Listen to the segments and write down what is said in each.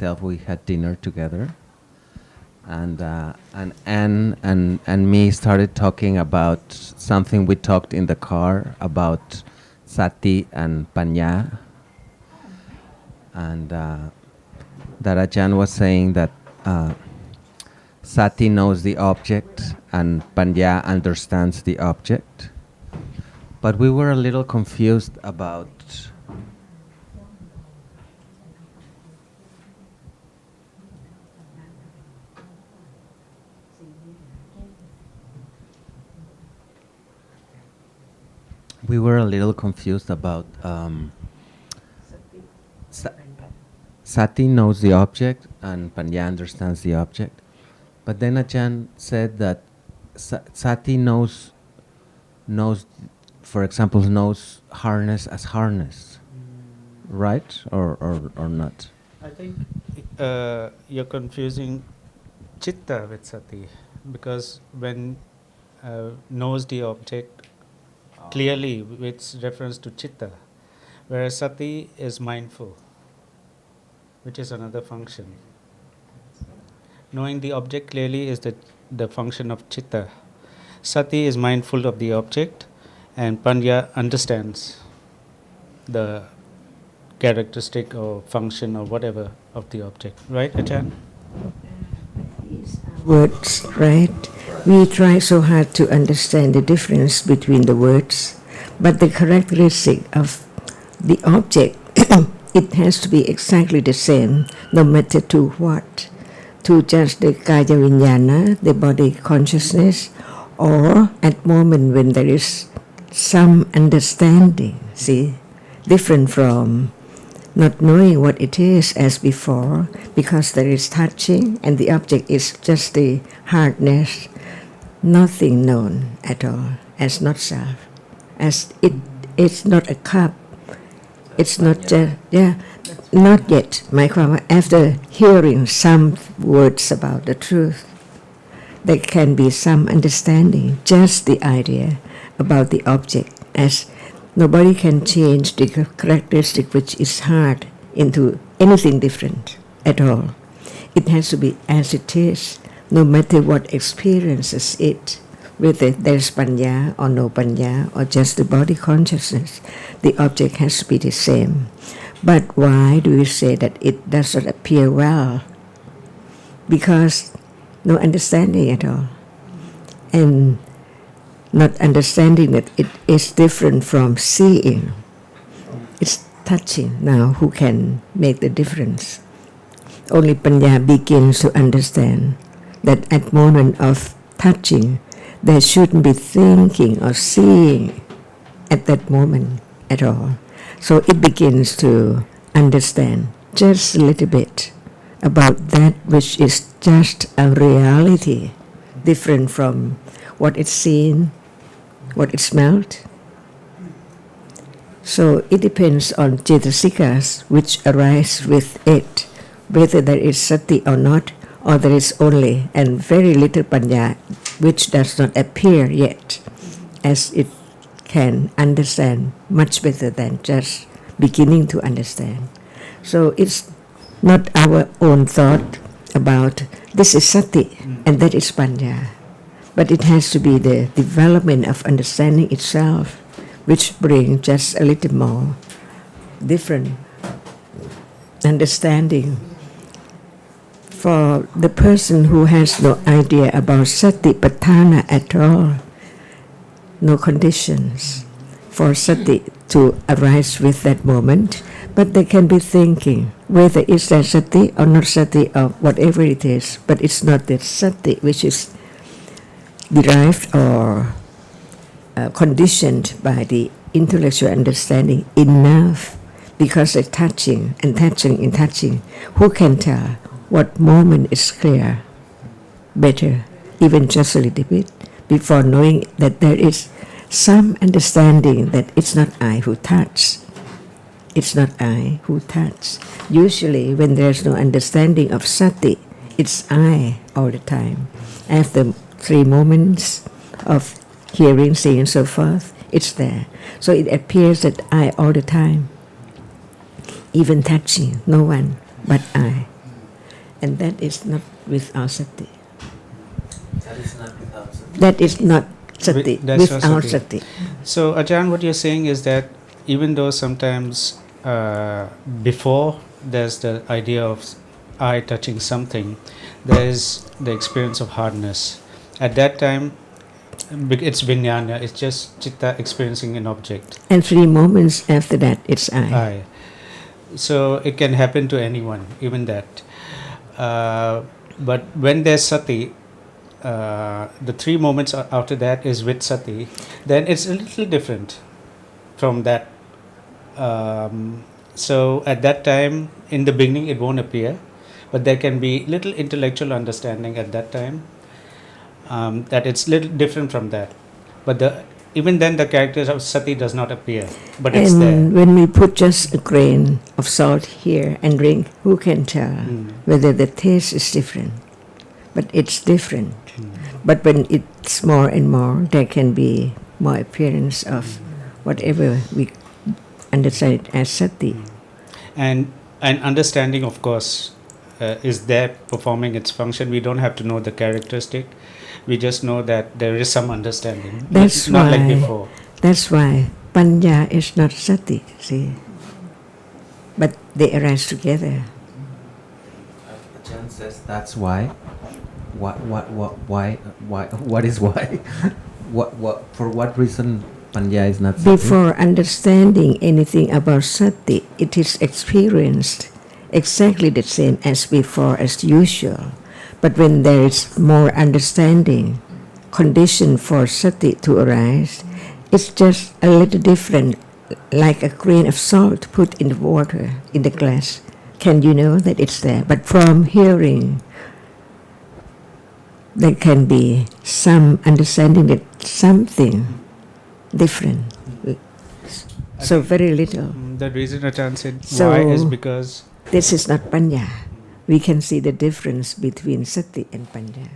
myself, we had dinner together, and Anne and me started talking about something we talked in the car about sati and panya, and that Ajarn was saying that sati knows the object and panya understands the object, but we were a little confused about sati knows the object and panya understands the object. But then Ajarn said that sati knows, for example, knows harness as harness, right? Or not? I think you're confusing chitta with sati, because when knows the object clearly with reference to chitta, whereas sati is mindful, which is another function. Knowing the object clearly is the function of chitta. Sati is mindful of the object, and panya understands the characteristic or function or whatever of the object. Right, Ajarn? Words, right? We try so hard to understand the difference between the words, but the characteristic of the object, it has to be exactly the same, no matter to what. To just the kaya vinyana, the body consciousness, or at moment when there is some understanding, see, different from not knowing what it is as before, because there is touching and the object is just the hardness, nothing known at all, as not self, as it's not a cup, it's not just, not yet. Myความว่า after hearing some words about the truth, there can be some understanding, just the idea about the object, as nobody can change the characteristic which is hard into anything different at all. It has to be as it is, no matter what experiences it, whether there's panya or no panya or just the body consciousness, the object has to be the same. But why do we say that it does not appear well? Because no understanding at all. And not understanding that it is different from seeing. It's touching now. Who can make the difference? Only panya begins to understand that at moment of touching, there shouldn't be thinking or seeing at that moment at all. So it begins to understand just a little bit about that which is just a reality, different from what it's seen, what it smelled. So it depends on cetasikas which arise with it, whether there is sati or not, or there is only and very little panya which does not appear yet, as it can understand much better than just beginning to understand. So it's not our own thought about this is sati and that is panya, but it has to be the development of understanding itself which brings just a little more different understanding. For the person who has no idea about satipatthana at all, no conditions for sati to arise with that moment, but they can be thinking whether it's that sati or not sati or whatever it is, but it's not that sati which is derived or conditioned by the intellectual understanding enough, because they're touching and touching and touching. Who can tell what moment is clear better, even just a little bit, before knowing that there is some understanding that it's not I who touch. It's not I who touch. Usually when there's no understanding of sati, it's I all the time. After 3 moments of hearing, seeing and so forth, it's there. So it appears that I all the time. Even touching, no one but I. And that is not without sati. That is not without sati. That is not sati, That's not without sati. sati. So, Ajarn, what you're saying is that even though sometimes before there's the idea of eye touching something, there is the experience of hardness. At that time, it's vijnana, it's just chitta experiencing an object. And 3 moments after that, it's I. Eye. So, it can happen to anyone, even that. But when there's sati, the 3 moments after that is with sati, then it's a little different from that. So at that time, in the beginning, it won't appear, but there can be little intellectual understanding at that time that it's little different from that. But even then, the characters of sati does not appear, but it's there. And when we put just a grain of salt here and drink, who can tell whether the taste is different? But it's different. But when it's more and more, there can be more appearance of whatever we understand as sati. And understanding, of course, is there performing its function. We don't have to know the characteristic. We just know that there is some understanding. That's not like why- before. That's why panya is not sati, see. But they arise together. Ajarn says that's why. What is why? For what reason panya is not sati? Before understanding anything about sati, it is experienced exactly the same as before, as usual. But when there is more understanding, condition for sati to arise, it's just a little different, like a grain of salt put in the water, in the glass. Can you know that it's there? But from hearing, there can be some understanding that something different. So very little. The reason Ajarn said So- why is because This is not panya. We can see the difference between sati and panya.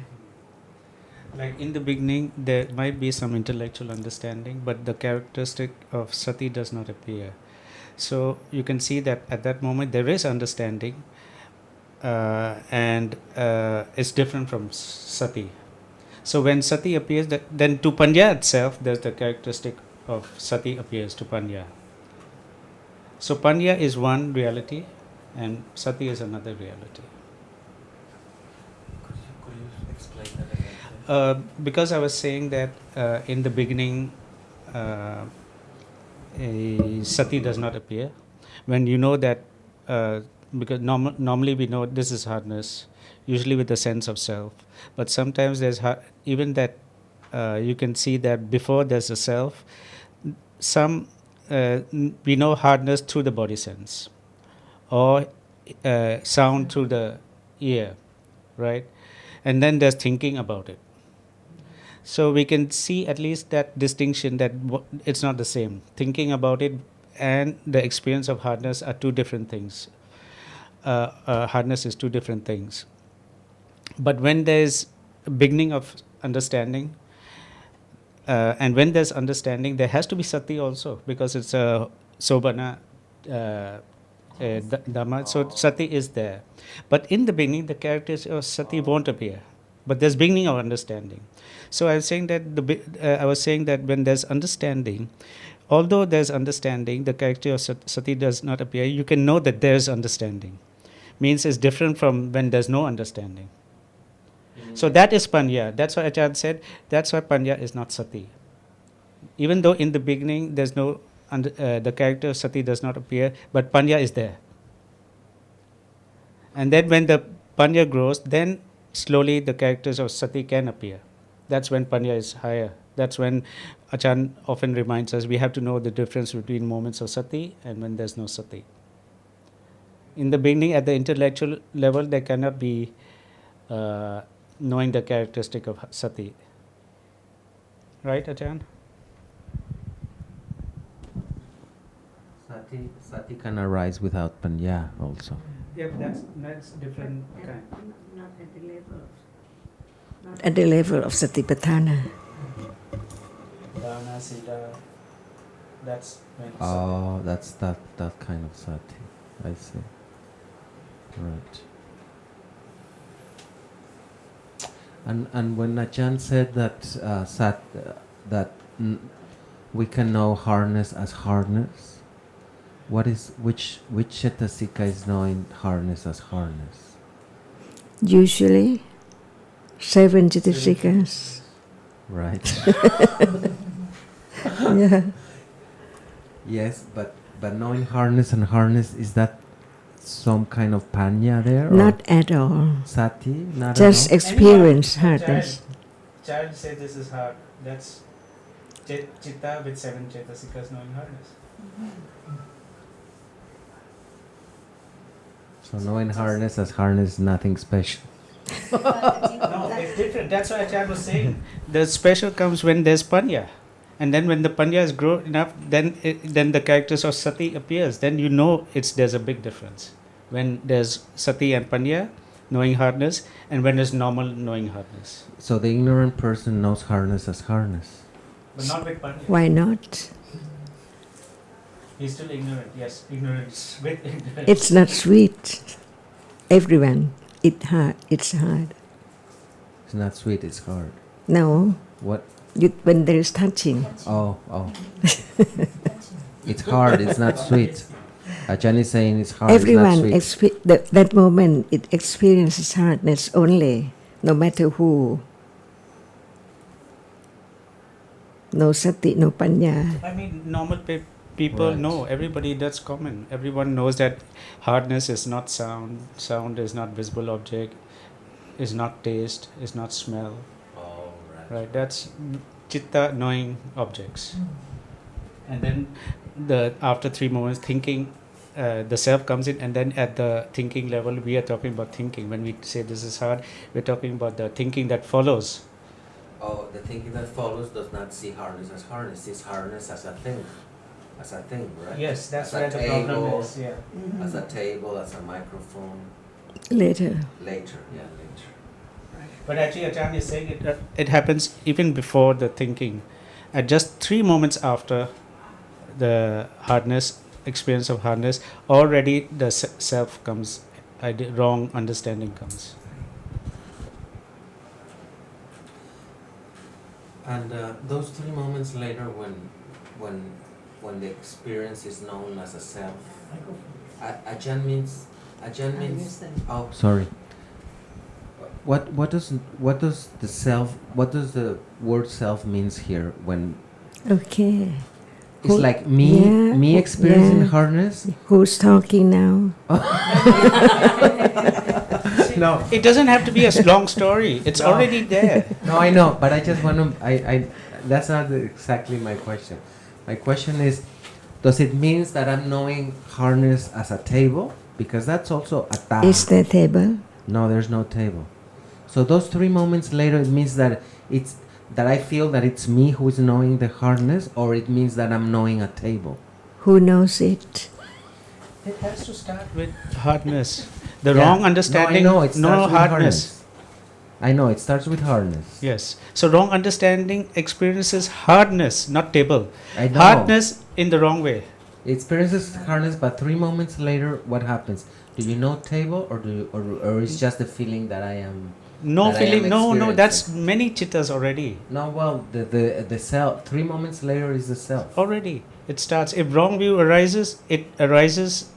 like in the beginning there might be some intellectual understanding, but the characteristic of sati does not appear. So you can see that at that moment there is understanding, and it's different from sati. So when sati appears, then to panya itself, there's the characteristic of sati appears to panya. So panya is one reality, and sati is another reality. Could you explain that again? Because I was saying that in the beginning, a sati does not appear. When you know that, because normally we know this is hardness, usually with the sense of self. But sometimes there's even that you can see that before there's a self, some we know hardness through the body sense, or sound through the ear, right? And then there's thinking about it. So we can see at least that distinction that it's not the same. Thinking about it and the experience of hardness are two different things. Hardness is two different things. But when there's a beginning of understanding, and when there's understanding, there has to be sati also, because it's a sobana Dhamma. So sati is there. But in the beginning, the characters of sati won't appear. But there's beginning of understanding. So I was saying that when there's understanding, although there's understanding, the character of sati does not appear. You can know that there's understanding. Means it's different from when there's no understanding. So that is panya. That's why Ajarn said, that's why panya is not sati. Even though in the beginning there's no the character of sati does not appear, but panya is there. And then when the panya grows, then slowly the characters of sati can appear. That's when panya is higher. That's when Ajarn often reminds us we have to know the difference between moments of sati and when there's no sati. In the beginning, at the intellectual level, there cannot be knowing the characteristic of sati. Right, Ajarn? Sati can arise without panya also. Yeah, that's different kind. Not at the level of satipatthana. Dana, sila, that's when Oh, that's that kind of sati. I see. Right. And when Ajarn said that that we can know hardness as hardness, which Chetasika is knowing hardness as hardness? Usually, 7 Citasikas. Right. Yeah. Yes, but knowing hardness and hardness, is that some kind of panya there? Or Not at all. sati? Not Just at all? experience hardness. Child say this is hard. That's chitta with 7 chetasikas knowing hardness. So knowing hardness as hardness is nothing special. No, it's different. That's what Ajarn was saying. The special comes when there's panya. And then when the panya is grown enough, then the characters of sati appears. Then you know there's a big difference. When there's sati and panya, knowing hardness, and when there's normal knowing hardness. So the ignorant person knows hardness as hardness. But not with panya. Why not? He's still ignorant. Yes, ignorance with ignorance. It's not sweet. Everyone, it's hard. It's hard. It's not sweet, it's hard. No, What? when there is touching. Oh. It's hard, it's not sweet. Ajarn is saying it's hard, Everyone, it's not sweet. that moment, it experiences hardness only, no matter who. No sati, no panya. I mean, normal people Right. know. Everybody, that's common. Everyone knows that hardness is not sound. Sound is not visible object. Is not taste. Is not smell. Oh, Right. That's chitta knowing objects. And then after 3 moments, thinking, the self comes in, and then at the thinking level, we are talking about thinking. When we say this is hard, we're talking about the thinking that follows. Oh, the thinking that follows does not see hardness as hardness, sees hardness as a thing. As a thing, right? Yes, that's As a where the problem table, is. Yeah. As a table, as a microphone. Later. Later. But actually, Ajarn is saying it happens even before the thinking. At just 3 moments after the hardness, experience of hardness, already the self comes, wrong understanding comes. And those 3 moments later, when the experience is known as a self, Ajarn means. Oh, sorry. What does the self? What does the word self means here? When Okay. it's like me experiencing yeah. hardness. Who's talking now? No, It doesn't have to be a long story. It's No. already there. no, I know, but I just want to. That's not exactly my question. My question is, does it means that I'm knowing hardness as a table? Because that's also a taha. Is there table? No, there's no table. So those 3 moments later, it means that I feel that it's me who is knowing the hardness, or it means that I'm knowing a table. Who knows it? It has to start with hardness. The Yeah. wrong understanding, No, I know, it starts with hardness. I know, it starts with hardness. Yes. So wrong understanding experiences hardness, not table. I know. Hardness in the wrong way. It experiences hardness, but 3 moments later, what happens? Do you know table, or it's just the feeling that I am? No that I am feeling. No. That's experiencing? many chittas already. No, well, the self. 3 moments later is the self. Already, it starts. If wrong view arises, it arises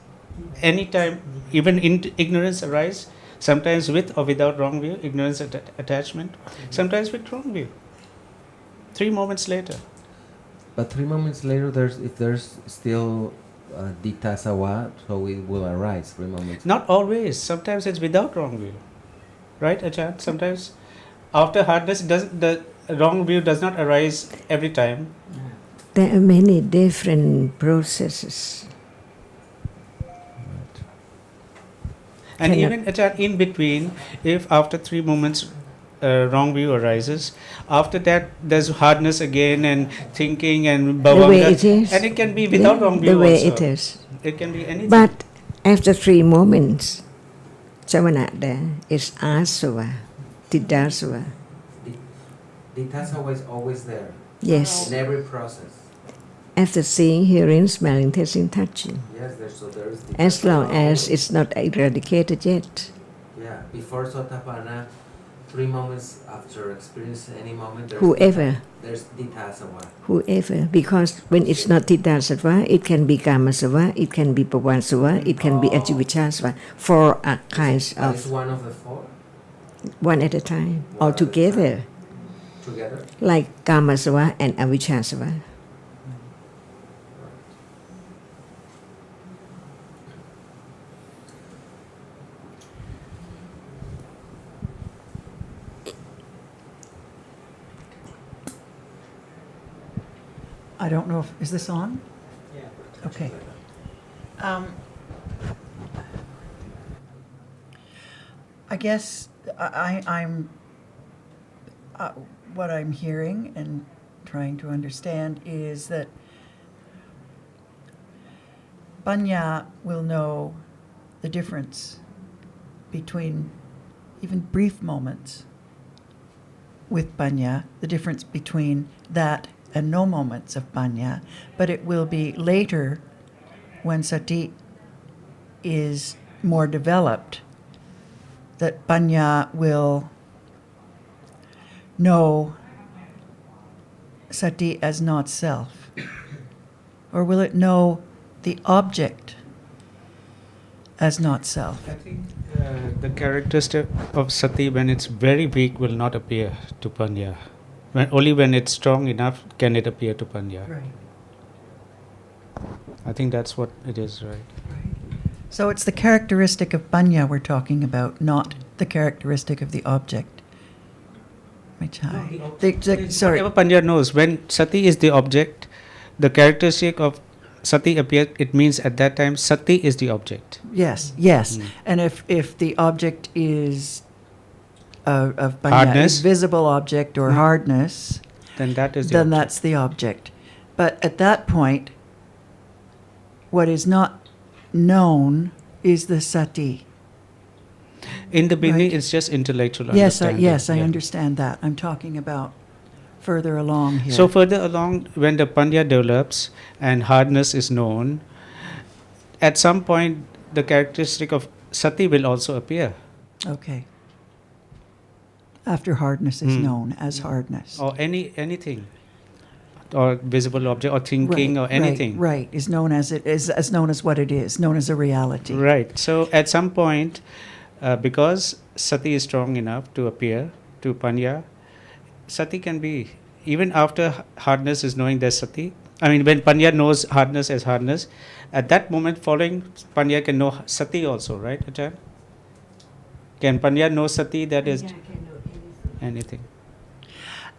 anytime. Even ignorance arises. Sometimes with or without wrong view, ignorance attachment. Sometimes with wrong view. 3 moments later. But 3 moments later, there's still ditasawa, so it will arise 3 moments. Not always. Sometimes it's without wrong view. Right, Ajarn? Sometimes after hardness, the wrong view does not arise every time. There are many different processes. And Cannot- even Ajarn, in between, if after 3 moments wrong view arises, after that there's hardness again and thinking and The way bhavanga, it is. and it can be without wrong view The way also. it is. It can be anything. But after 3 moments, samanada is asava, tidasava. Ditasawa is always there Yes. in every process. After seeing, hearing, smelling, tasting, touching. Yes, there is. As long as it's not eradicated yet. Yeah, before Sotapanna, 3 moments after experience any moment. Whoever. There's Dita Sawa. Whoever, because when it's not Tita Sattva, it can be Kama Sattva, it can be Pawan Sattva, it can be Ajivicha Sattva. 4 kinds That is of, one of the 4? one at a time, One or at a together, Together? like Kama Sattva and Avijja Sattva. I don't know if, is this on? Yeah. Okay. I guess I'm what I'm hearing and trying to understand is that Panya will know the difference between even brief moments with Panya, the difference between that and no moments of Panya, but it will be later when Sati is more developed that Panya will know Sati as not self? Or will it know the object as not self? I think the characteristic of sati when it's very weak will not appear to panya. Only when it's strong enough can it appear to panya. Right. I think that's what it is, right? So it's the characteristic of Panya we're talking about, not the characteristic of the object. Sorry. Whatever panya knows, when sati is the object, the characteristic of sati appears, it means at that time sati is the object. Yes. And if the object is of Panya, Hardness. is visible object or hardness, Then that is the then object. that's the object. But at that point, what is not known is the sati. In the beginning, Right. it's just intellectual Yes, understanding. I Yeah. understand that. I'm talking about further along here. So further along, when the panya develops and hardness is known, at some point the characteristic of sati will also appear, Okay. After hardness is Hmm. known as hardness. or anything, or visible object, or thinking, or anything. Right, is known as it is, as known as what it is, known as a reality. Right. So at some point, because sati is strong enough to appear to panya, sati can be, even after hardness is knowing there's sati. I mean, when panya knows hardness as hardness, at that moment following, panya can know sati also, right, Ajarn? Can panya know sati, that is anything?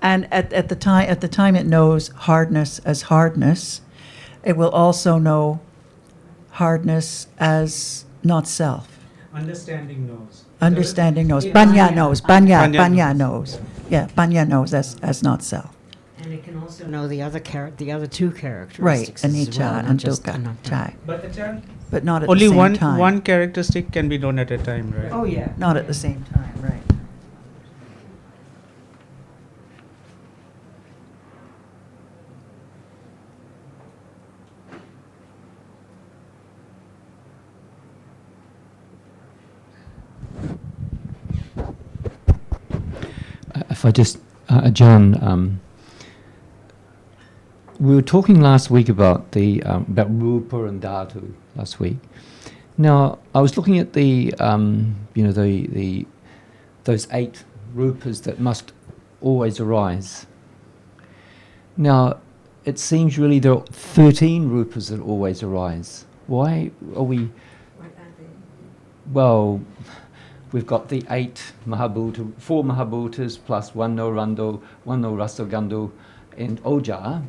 And at the time it knows hardness as hardness, it will also know hardness as not self. Understanding knows. Understanding knows. Yeah. Panya knows. Panya Panya knows. Yeah, Panya knows as not self. And it can also know the other two Right, characteristics as anicca well, not and just dukkha, anatta. chai. But Ajarn, But not at only the same time. one characteristic can be known at a time, right? Oh yeah. Not at the same time, right. If I just, Ajarn, we were talking last week about the about rupa and dhatu last week. Now I was looking at the the those 8 rupas that must always arise. Now it seems really there are 13 rupas that always arise. Why are we? Well, we've got the 8 Mahabhuta, 4 Mahabhutas plus 1 no Rando, 1 no Rasagandhu, and Oja,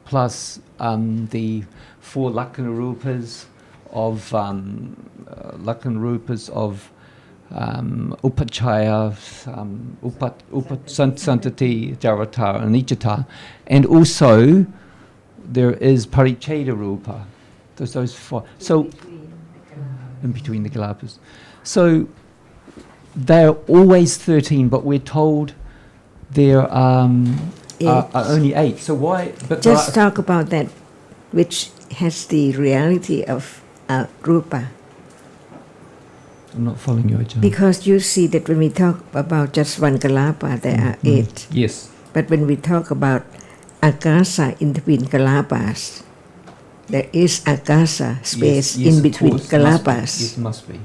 plus the 4 Lakkhana-rupas of Upachaya, Santati, Jarata, and Ijjhata, and also there is Paricheda-rupa. There's those 4. So in between the Kalapas. So they're always 13, but we're told there are only 8. So why? But Just talk about that, which has the reality of rupa. I'm not following you, Ajahn. Because you see that when we talk about just one kalapa, there are 8. Yes. But when we talk about akasa in between kalapas, there is akasa space Yes, in of between course, kalapas. Yes, must be.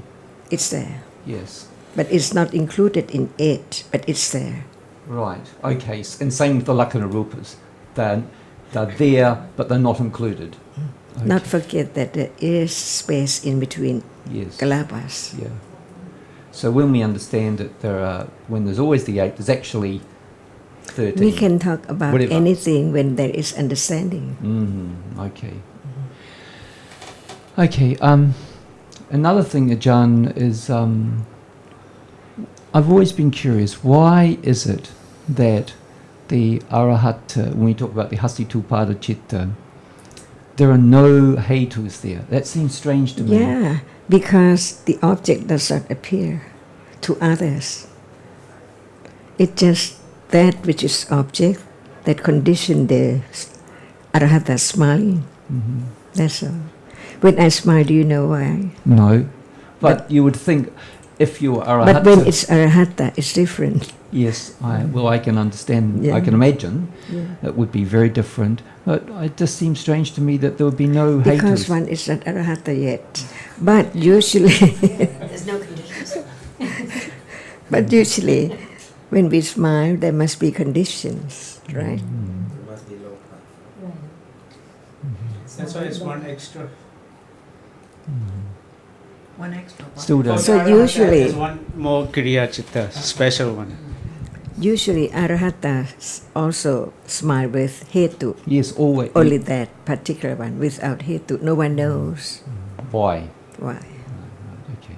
It's there. Yes. But it's not included in 8, but it's there. Right. Okay. And same with the Lakkhana Rupas. They're there, but they're not included. Okay. Not forget that there is space in between Yes. kalapas. Yeah. So when we understand that when there's always the 8, there's actually 13. We can talk about Whatever. anything when there is understanding. Okay. Okay. Another thing, Ajarn, is I've always been curious. Why is it that the arahata, when we talk about the hasitupada citta, there are no hetus there? That seems strange to me. Yeah, because the object does not appear to others. It's just that which is object that condition the arahata smiling. That's all. When I smile, do you know why? No. But you would think if you are arahata... But when it's arahata, it's different. Yes, I can understand, Yeah. I can imagine Yeah. it would be very different. But it just seems strange to me that there would be no Because hetus. one is not arahata yet. But usually, There's no conditions. when we smile, there must be conditions, right? That's why it's one extra. One extra one. Still don't. So Arahata, usually- there's one more kriya chitta, special one. Usually, arahatas also smile with hetu. Yes, always. Only that particular one without hetu. No one knows Why? why. Okay.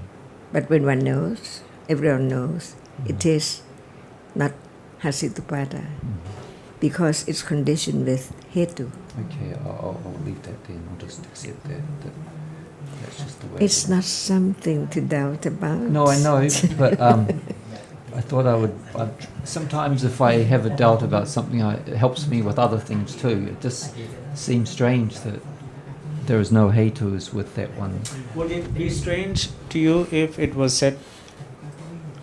But when one knows, everyone knows, it is not hasitupada because it's conditioned with hetu. Okay, I'll leave that then. I'll just accept that. That's just the way. It's not something to doubt about. No, I know, but I thought I would. Sometimes, if I have a doubt about something, it helps me with other things too. It just seems strange that there is no hetus with that one. Would it be strange to you if it was said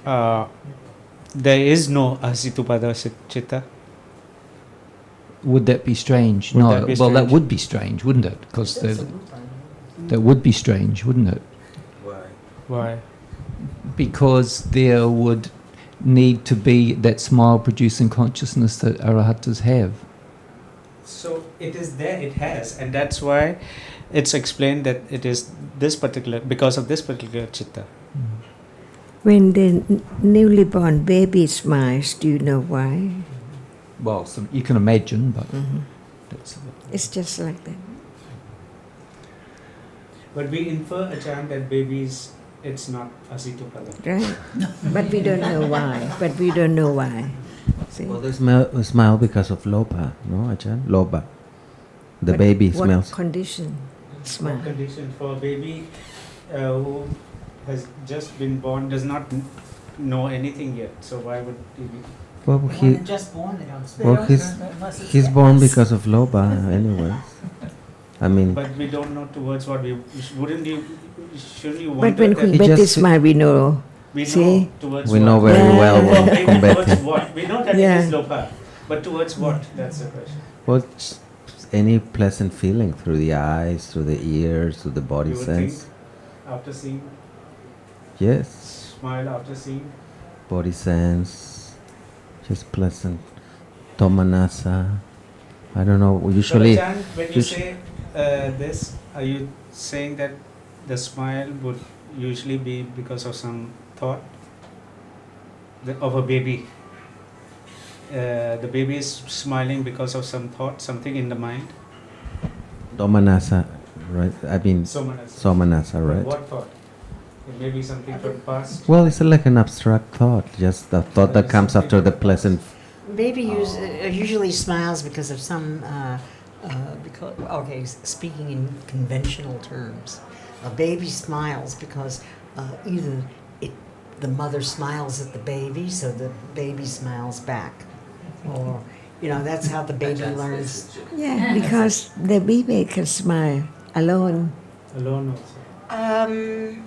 there is no asitupada chitta? Would that be strange? Would No. that be Well, that strange? would be strange, wouldn't it? Because that would be strange, wouldn't it? Why? Because there would need to be that smile producing consciousness that arahatas have. So it is there, it has, and that's why it's explained that it is this particular, because of this particular chitta. When the newly born baby smiles, do you know why? Well, you can imagine, but that's It's just like that. But we infer, Ajarn, that babies, it's not asitupada. Right? But we don't know why. See? Well, they smile because of loba, no, Ajahn? Loba. The But baby what smells. condition? Smile. Condition for a baby who has just been born does not know anything yet. So why would he be? Well, The one that just born, they don't smell. well, he's born because of loba, anyway. I mean, But we don't know towards what we shouldn't you But wonder when that He Kumbeti just- smile, we know. we know see? towards we what? know very Yeah. well For when baby, towards Kumbeti. what? We know that Yeah. it is lopa, but towards what? That's the question. Well, it's any pleasant feeling through the eyes, through the ears, through the body You would sense. think after seeing, Yes, smile after seeing. body sense, just pleasant. Tomanasa. I don't know. Usually, So, Ajarn, when you us- say this, are you saying that the smile would usually be because of some thought of a baby? The baby is smiling because of some thought, something in the mind. Domanasa, right? I mean, Somanasa. Somanasa, right? What thought? It may be something from past. Well, it's like an abstract thought, just the thought that comes after the pleasant. Baby usually smiles because of some, speaking in conventional terms, a baby smiles because either the mother smiles at the baby, so the baby smiles back, or that's how the baby learns. Yeah, because the baby can smile alone. Alone also.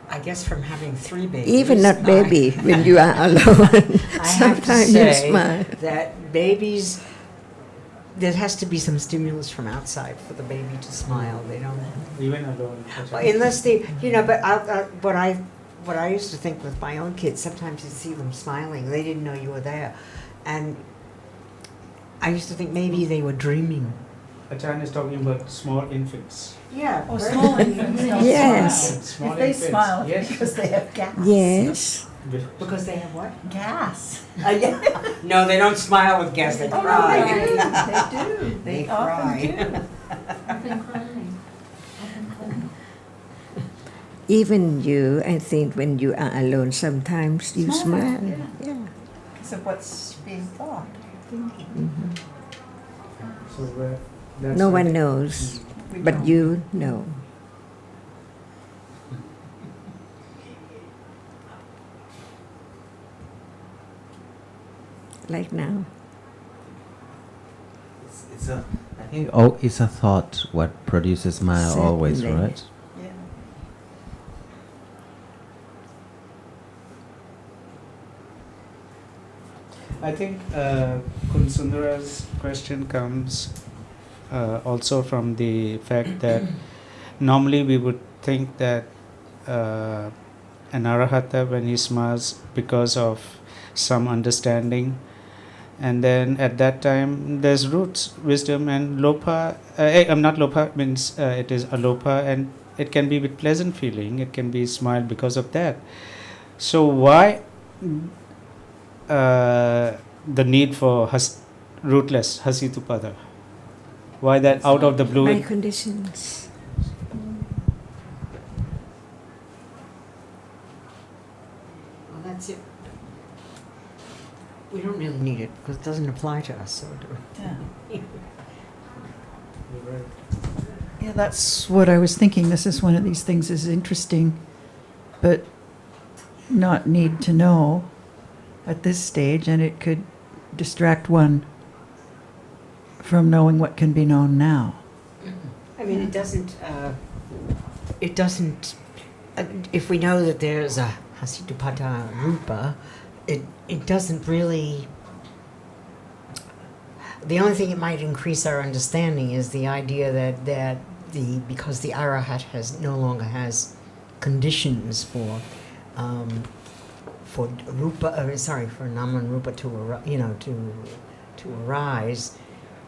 I guess from having 3 babies. Even not baby, when you are alone, I have to sometimes you say smile. that babies, there has to be some stimulus from outside for the baby to smile. They don't. Even alone. Well, unless they, but what I used to think with my own kids, sometimes you'd see them smiling, they didn't know you were there, and I used to think maybe they were dreaming. Ajarn is talking about small infants. Yeah. Oh, small infants don't Yes. smile. Small If they infants, smile, it's yes. because they have gas. Yes. Because they have what? Gas. Yeah. No, they don't smile with gas. They Oh, no, cry. they do. They do. They They often cry. do. Even you, I think, when you are alone, sometimes you smile. Yeah. Yeah. Because of what's being thought, thinking. Mhm. So that's No why- one knows, We but don't. you know. Like now. It's a, I think, it's a thought what produces smile always, Certainly. right? Yeah. I think Kun Sundara's question comes also from the fact that normally we would think that an arahata, when he smiles, because of some understanding, and then at that time there's roots, wisdom, and lopa. I'm not lopa, means it is alopa, and it can be with pleasant feeling. It can be smile because of that. So why the need for rootless hasitupada? Why that out of the blue? My conditions. Well, that's it. We don't really need it because it doesn't apply to us. So Yeah. Yeah, that's what I was thinking. This is one of these things is interesting, but not need to know at this stage, and it could distract one from knowing what can be known now. I mean, it doesn't. It doesn't. If we know that there's a hasitupata rupa, it doesn't really. The only thing it might increase our understanding is the idea that because the arahat no longer has conditions for rupa. For nama and rupa to arise.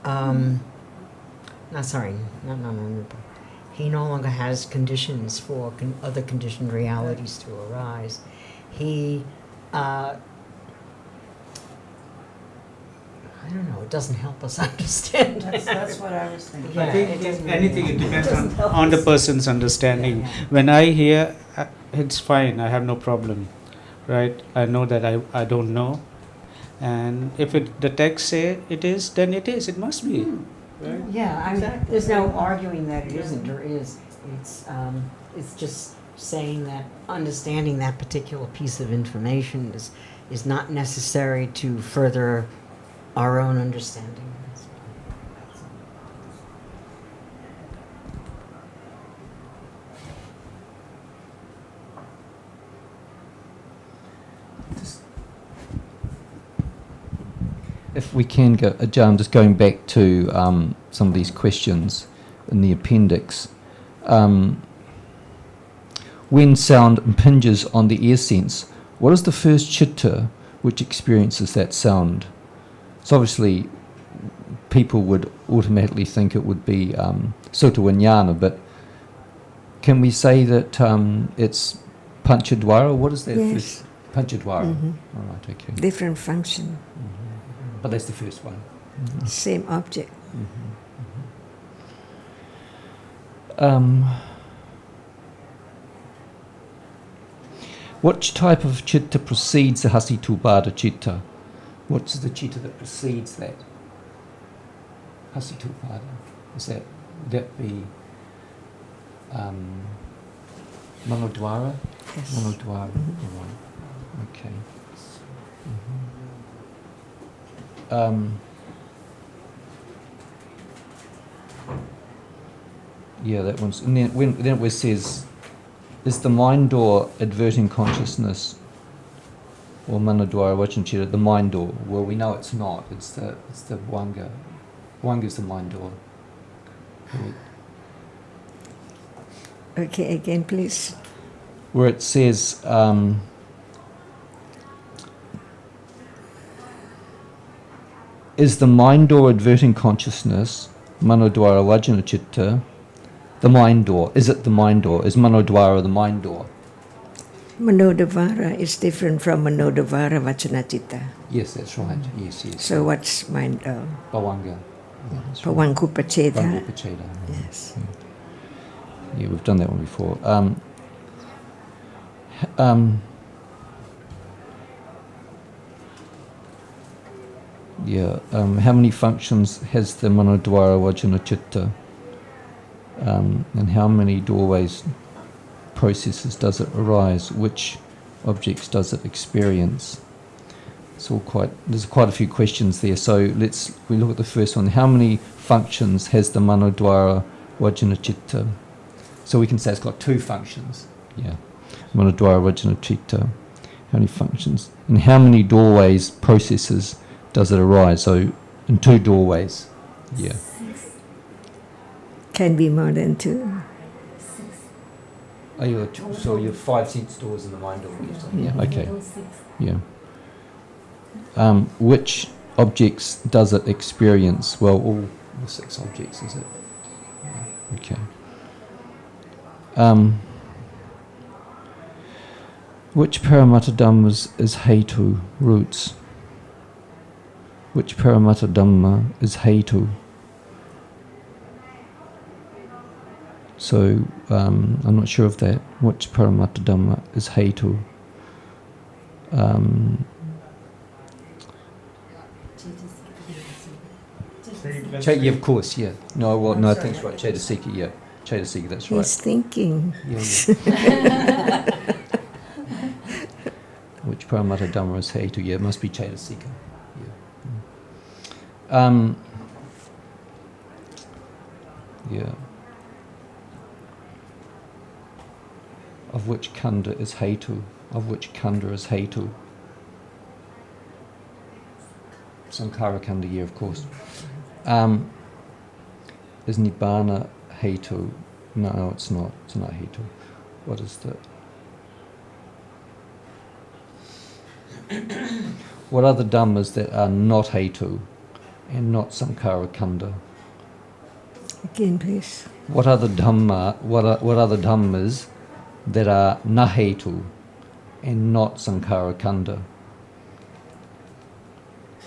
Not nama and rupa. He no longer has conditions for other conditioned realities to arise. He. I don't know. It doesn't help us understand. That's what I was thinking. Yeah, I think it doesn't anything, really it help. depends It doesn't help on the us. person's understanding. Yeah, yeah. When I hear, it's fine, I have no problem, right? I know that I don't know, and if the text say it is, then it is. It must be. Right? Yeah, I mean, there's no arguing that it isn't or is. It's just saying that understanding that particular piece of information is not necessary to further our own understanding. If we can go, Ajarn, just going back to some of these questions in the appendix. When sound impinges on the ear sense, what is the first chitta which experiences that sound? So obviously, people would automatically think it would be sutta vijnana, but can we say that it's panchadwara? What is that Yes. first? Panchadwara. Mhm. All right, okay. Different function, But that's the first one. same object. What type of chitta precedes the hasitubhada chitta? What's the chitta that precedes that? Hasitubhada. Would that be manodwara? Yes. Manodwara. Mhm. All right. Okay. Yeah, that one's. And then when it says is the mind door adverting consciousness, or manodwara vajanacitta the mind door? Well, we know it's not. It's the Vanga. Vanga is the mind door. Okay, again, please. Where it says, is the mind door adverting consciousness, manodwara vajanacitta, the mind door? Is it the mind door? Is manodwara the mind door? Manodavara is different from Manodavara Vachanacitta. Yes, that's right. Yes, yes. So what's mind? Bhavanga. Yeah, that's right. Pavangupacheda. Bhavangupacheda. Yes. Yeah, we've done that one before. How many functions has the manodwara vajanacitta? And how many doorways, processes does it arise? Which objects does it experience? There's quite a few questions there. So we look at the first one. How many functions has the manodwara vajanacitta? So we can say it's got 2 functions. Yeah, manodwara vajanacitta. How many functions? And how many doorways, processes does it arise? So in 2 doorways. Yeah. Can be more than 2. So you have 5 sense doors in the mind door. Yeah. Okay. Yeah. Which objects does it experience? Well, all the 6 objects, is it? Okay. Which Paramatta Dhammas is Hetu, roots? Which Paramatta Dhamma is Hetu? So, I'm not sure of that. Which Paramatta Dhamma is Hetu? Yeah, of course, yeah. No, I think it's right. Cetasika, yeah. Cetasika, that's right. He's thinking. Yeah. Which Paramatta Dhamma is Hetu? Yeah, it must be Cetasika. Yeah. Yeah. Of which Khanda is Hetu? Of which Khanda is Hetu? Sankhara Khanda, yeah, of course. Is Nibbana Hetu? No, it's not. It's not Hetu. What is the... What are the Dhammas that are not Hetu and not Sankhara Khanda? Again, please. What are the Dhammas that are nahetu and not Sankhara Khanda?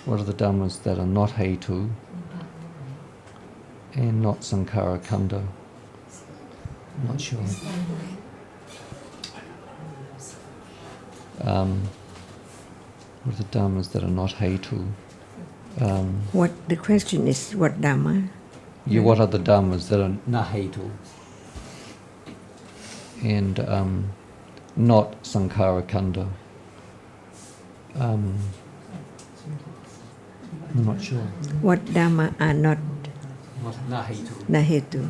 What are the Dhammas that are not Hetu and not Sankhara Khanda? I'm not sure. What are the Dhammas that are not Hetu? What the question is? What Dhamma? Yeah, what are the Dhammas that are nahetu and not Sankhara Khanda? I'm not sure. What Dhamma are not Nahetu. Nahetu?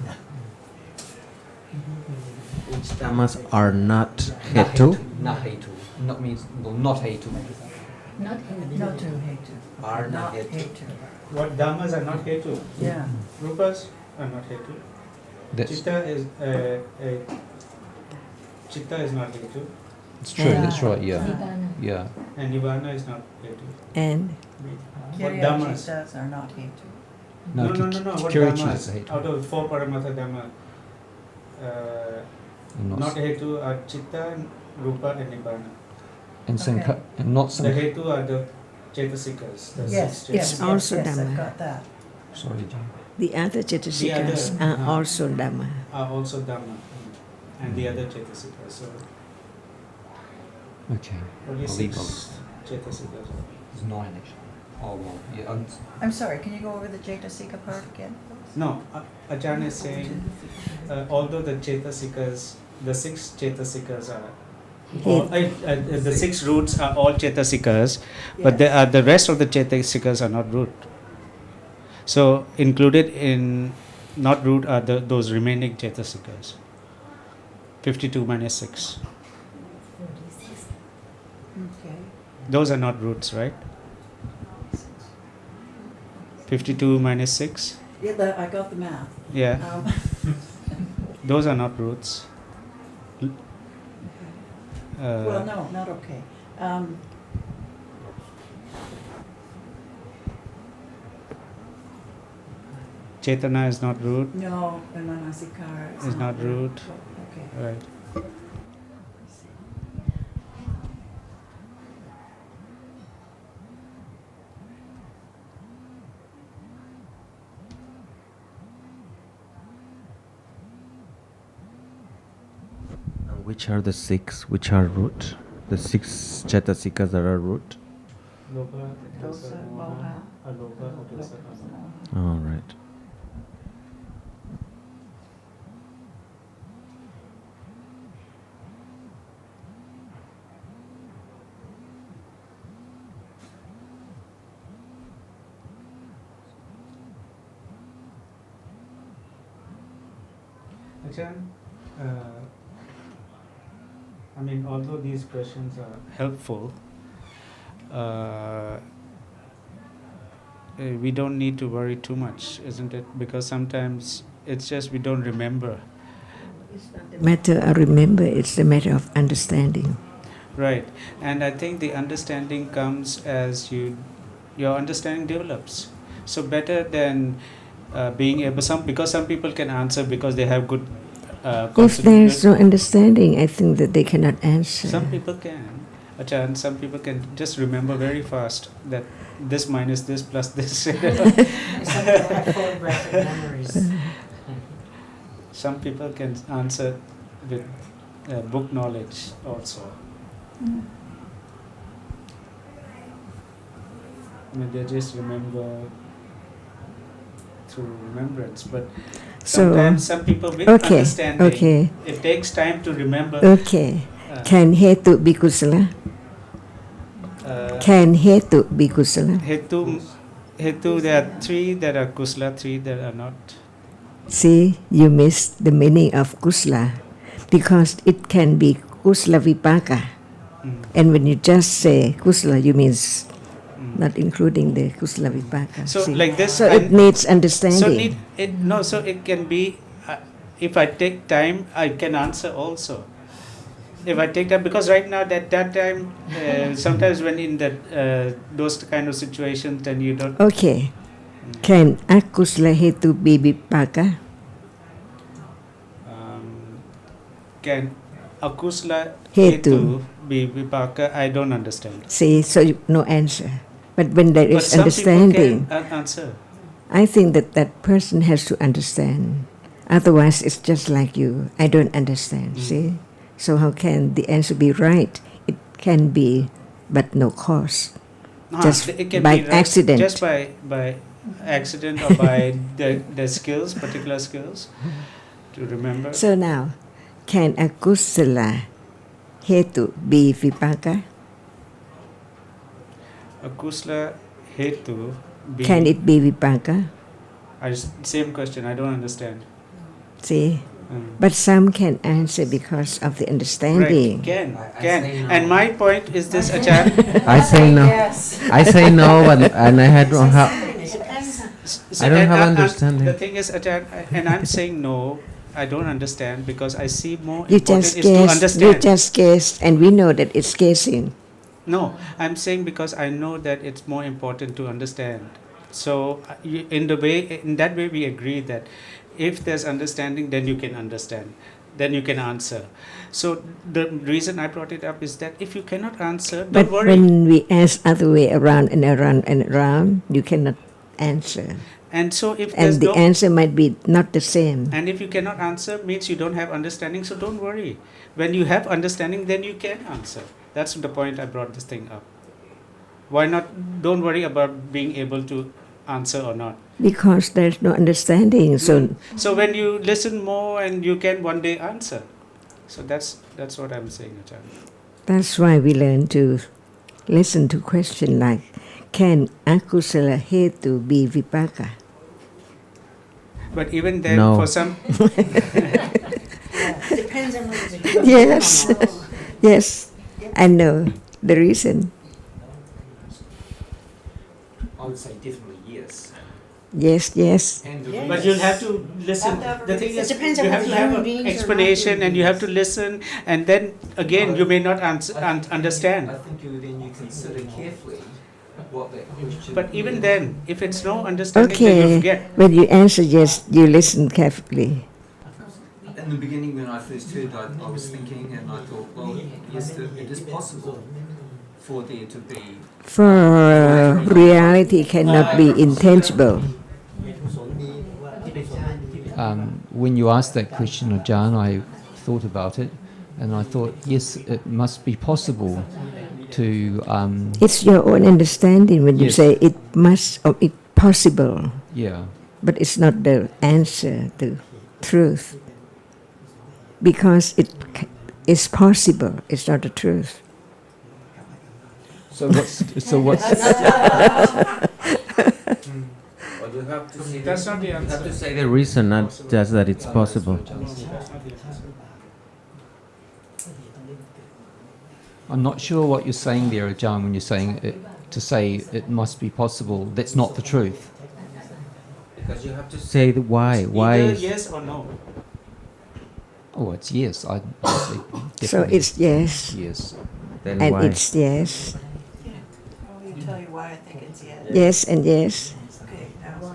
Which dhammas are not hetu? Nahetu. Not means, well, not Hetu. Not to Hetu. Are Not not Hetu. What dhammas are not hetu? Yeah. Rupas are not hetu. That's Chitta is not hetu. it's true, that's right, yeah. Yeah. And Nibbana is not hetu. And What Kiriya dhammas? Chittas are not Hetu. No. What Kiriya dhammas? Chittas are Hetu. Out of 4 Paramatha Dhamma, And not hetu are Chitta, Rupa and Nibbana. and Okay. and not The Sankhara. hetu are the Chetasikas. The Yes, six yes, It's also yes, Dhamma. I've got that. Sorry, Jane. the other Chetasikas The other, are also Dhamma. are also Dhamma. And the other Chetasikas. So Okay. only I'll leave 6 Chetasikas. There's 9 actually. Oh well, yeah. I'm sorry, can you go over the Cetasika part again? No, Ajarn is saying, although the Chetasikas, the 6 Chetasikas are, the 6 roots are all Chetasikas, but the rest of the Chetasikas are not root. So included in not root are those remaining Chetasikas. 52 minus 6. Okay. Those are not roots, right? 52 minus 6? Yeah, I got the math. Yeah, Um, those are not roots. well, no, not okay. Chetana is not root, No, the manasikara is not root. Okay. Right. And which are the six which are root? The six chetasikas that are root? Dosa, moha, All right. Ajarn, I mean, although these questions are helpful, we don't need to worry too much, isn't it? Because sometimes it's just we don't remember. It's not the matter of remember, it's the matter of understanding. Right. And I think the understanding comes as your understanding develops. So better than being able, because some people can answer because they have good If there is no understanding, I think that they cannot answer. Some people can, Ajarn, some people can just remember very fast that this minus this plus this. Some people have photographic memories. Some people can answer with book knowledge also. I mean, they just remember through remembrance, but sometimes some people with understanding, it takes time to remember. Okay. Can hetu be kusala? Can hetu be kusala? Hetu, there are 3 that are kusala, 3 that are not. See, you missed the meaning of kusala because it can be kusala vipaka. And when you just say kusala, you mean not including the kusala vipaka. So see? like this, So it needs understanding. So it can be, if I take time, I can answer also. If I take time, because right now that time, sometimes when in that those kind of situations, then you don't. Okay. Can akusala hetu be vipaka? Can akusala Hetu be vipaka? I don't understand. See, so no answer. But when there But is some understanding, people can answer. I think that that person has to understand. Otherwise, it's just like you. I don't understand. See? So how can the answer be right? It can be, but no cause. Just it can by be right, accident. just by accident or by the skills, particular skills to remember. So now, can akusala hetu be vipaka? Akusala hetu be. Can it be vipaka? Same question. I don't understand. See? But some can answer because of the understanding. Right. Can. And my point is this, Ajarn. I say no. I say no, and I don't have. I don't have understanding. The thing is, Ajarn, and I'm saying no. I don't understand because I see more You important just is to guessed. understand. You just guessed, and we know that it's guessing. No, I'm saying because I know that it's more important to understand. So in that way we agree that if there's understanding, then you can understand, then you can answer. So the reason I brought it up is that if you cannot answer, don't But worry. when we ask other way around and around and around, you cannot answer. And so if there's And the answer might be not the same. and if you cannot answer, means you don't have understanding. So don't worry. When you have understanding, then you can answer. That's the point I brought this thing up. Why not? Don't worry about being able to answer or not. Because there's no understanding. So So when you listen more, and you can one day answer. So that's what I'm saying, Ajarn. that's why we learn to listen to question like, can akusala hetu be vipaka? But even then, No. for some, depends on whether it's a Yes, yes, I know the reason. I would say definitely yes. Yes, yes. And Yes. But you'll have to listen. The thing It is, depends you on have whether to have human an beings are not explanation, human and you have to beings. listen, and then again you may not answer understand. I think then you consider carefully what that question But even is. then, if it's no understanding, then you Okay, forget. when you answer yes, you listen carefully. In the beginning, when I first heard, I was thinking, and I thought, well, yes, it is possible for there to be. For reality cannot be intangible. When you asked that question, Ajarn, I thought about it, and I thought, yes, it must be possible to, It's your own understanding when you Yes. say it must or it possible, yeah. but it's not the answer to truth. Because it is possible, it's not the truth. So what's That's not the You have to answer. say the reason, not just that it's possible. I'm not sure what you're saying there, Ajarn, when you're saying it, to say it must be possible. That's not the truth. Because you have to say the why. Why Either is yes or no. Oh, it's yes. I say So definitely it's yes, yes. then and why? it's yes, I'll tell you why I think it's yes. yes, and yes. Okay, now.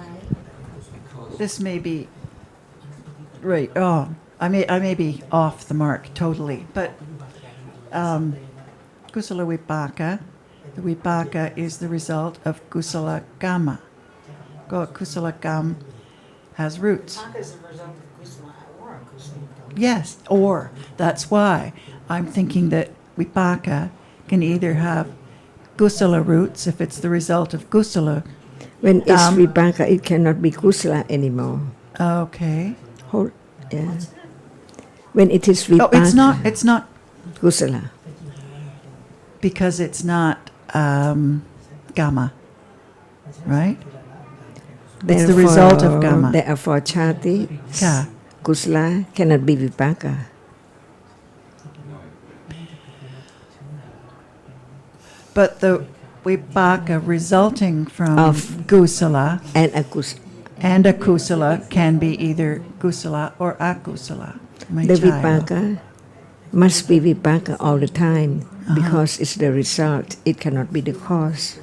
This may be right. Oh, I may be off the mark totally, but kusala vipaka, the vipaka is the result of kusala kamma. Kusala kam has roots. Taka is the result of kusala or a kusala. Yes, or that's why I'm thinking that vipaka can either have kusala roots if it's the result of kusala. When it's Um, vipaka, it cannot be kusala anymore. Okay. Hold, yeah. When it is Oh, vipaka, it's not kusala. because it's not gamma, right? It's the result of gamma. Therefore, chati, Ka. kusala cannot be vipaka. But the vipaka resulting from Of- kusala And akus, and akusala can be either kusala or akusala. My the child. vipaka must be vipaka all the time because it's the result. It cannot be the cause.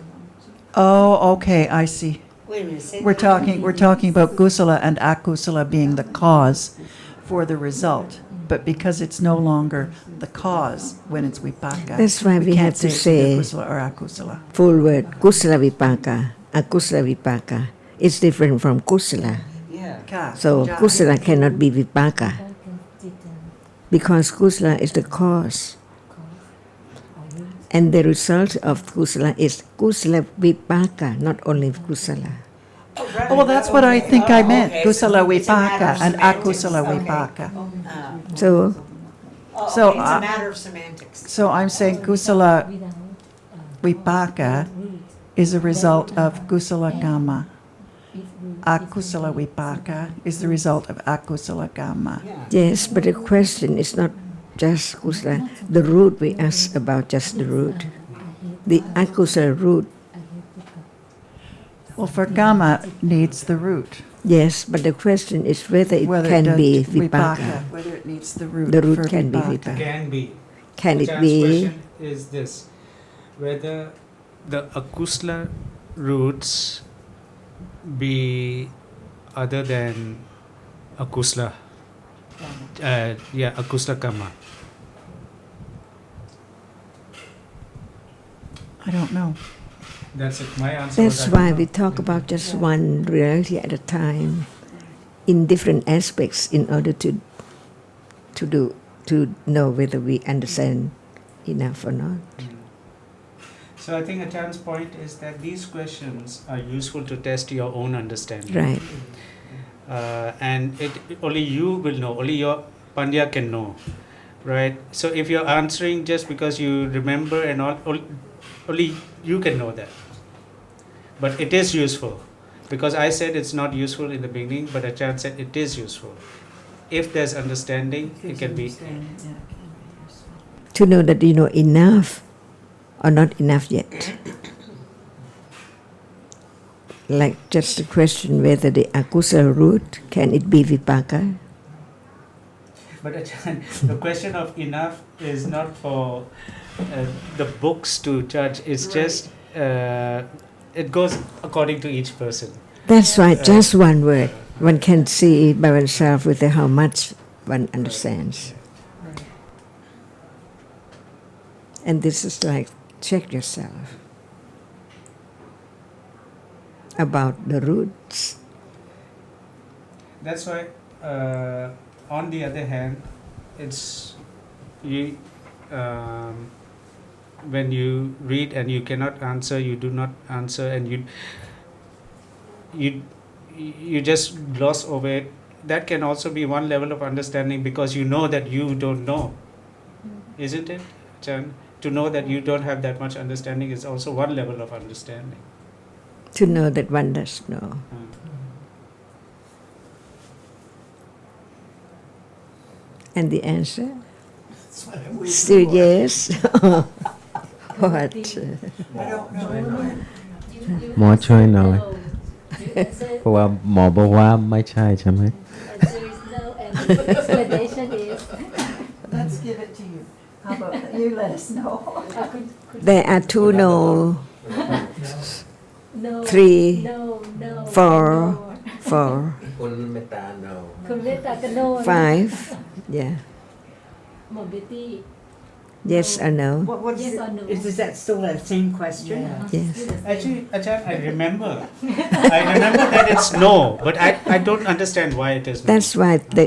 Oh, okay, I see. Wait a minute. Say We're that. talking about kusala and akusala being the cause for the result. But because it's no longer the cause when it's vipaka, That's why we can't have to it's either say- kusala or akusala. Full word, kusala vipaka, akusala vipaka. It's different from kusala. Yeah. Ka. So Ja. kusala cannot be vipaka because kusala is the cause. And the result of kusala is kusala vipaka, not only kusala. Oh, well, that's what I think I meant. Okay, Kusala so it's a matter vipaka of and semantics. akusala Okay. vipaka. So So, It's a matter of semantics. So I'm saying kusala vipaka is a result of kusala gamma. Akusala vipaka is the result of akusala gamma. yes, but the question is not just kusala. The root we ask about just the root. The akusala root, Well, for gamma needs the root. yes, but the question is whether it Whether can does be vipaka. whether it needs the root. The root for can be vipaka. vipaka. Can be. Can it Ajarn's be? question is this: whether the akusla roots be other than akusla. Akusla kamma. I don't know. That's it. My answer. That's was I why don't we know. talk about just one reality at a time, in different aspects, in order to know whether we understand enough or not. So I think Ajarn's point is that these questions are useful to test your own understanding. Right. And only you will know, only your Pandya can know, right? So if you're answering just because you remember and all, only you can know that. But it is useful, because I said it's not useful in the beginning, but Ajarn said it is useful. if there's understanding, it can be. To know that you know enough or not enough yet. Like just a question whether the akusala root, can it be vipaka? But Ajahn, the question of enough is not for the books to judge. It's just it goes according to each person. That's right, just one word. One can see by oneself with how much one understands. And this is like, check yourself about the roots. That's why, on the other hand, it's you. When you read and you cannot answer, you do not answer, and you just gloss over it. That can also be one level of understanding, because you know that you don't know, isn't it, Chan? To know that you don't have that much understanding is also one level of understanding. To know that one does know. And the answer? Still yes? What? หมอช่วยหน่อย เพราะว่าหมอบอกว่าไม่ใช่ใช่ไหม Answer is no, and the explanation is Let's give it to you. How about you let us know? There are two no, no, three, no, no, four, no. คุณเมตตา no คุณเมตตาก็ no นะ five. Yeah. หมอเบตตี้ Yes or no? What Yes is, or no? is that still that same question? Yes. Actually, Ajahn, I remember that it's no, but I don't understand why it is no. That's why the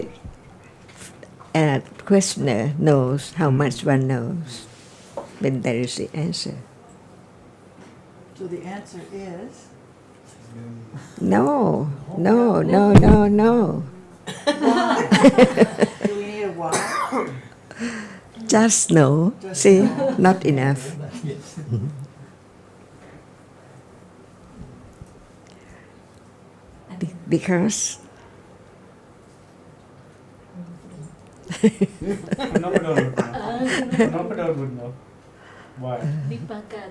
questioner knows how much one knows when there is the answer. So the answer is No, no, no, no, no. do we need a why? Just no. See, not enough. Because Nopadol would know. Nopadol would know. Why? Vipaka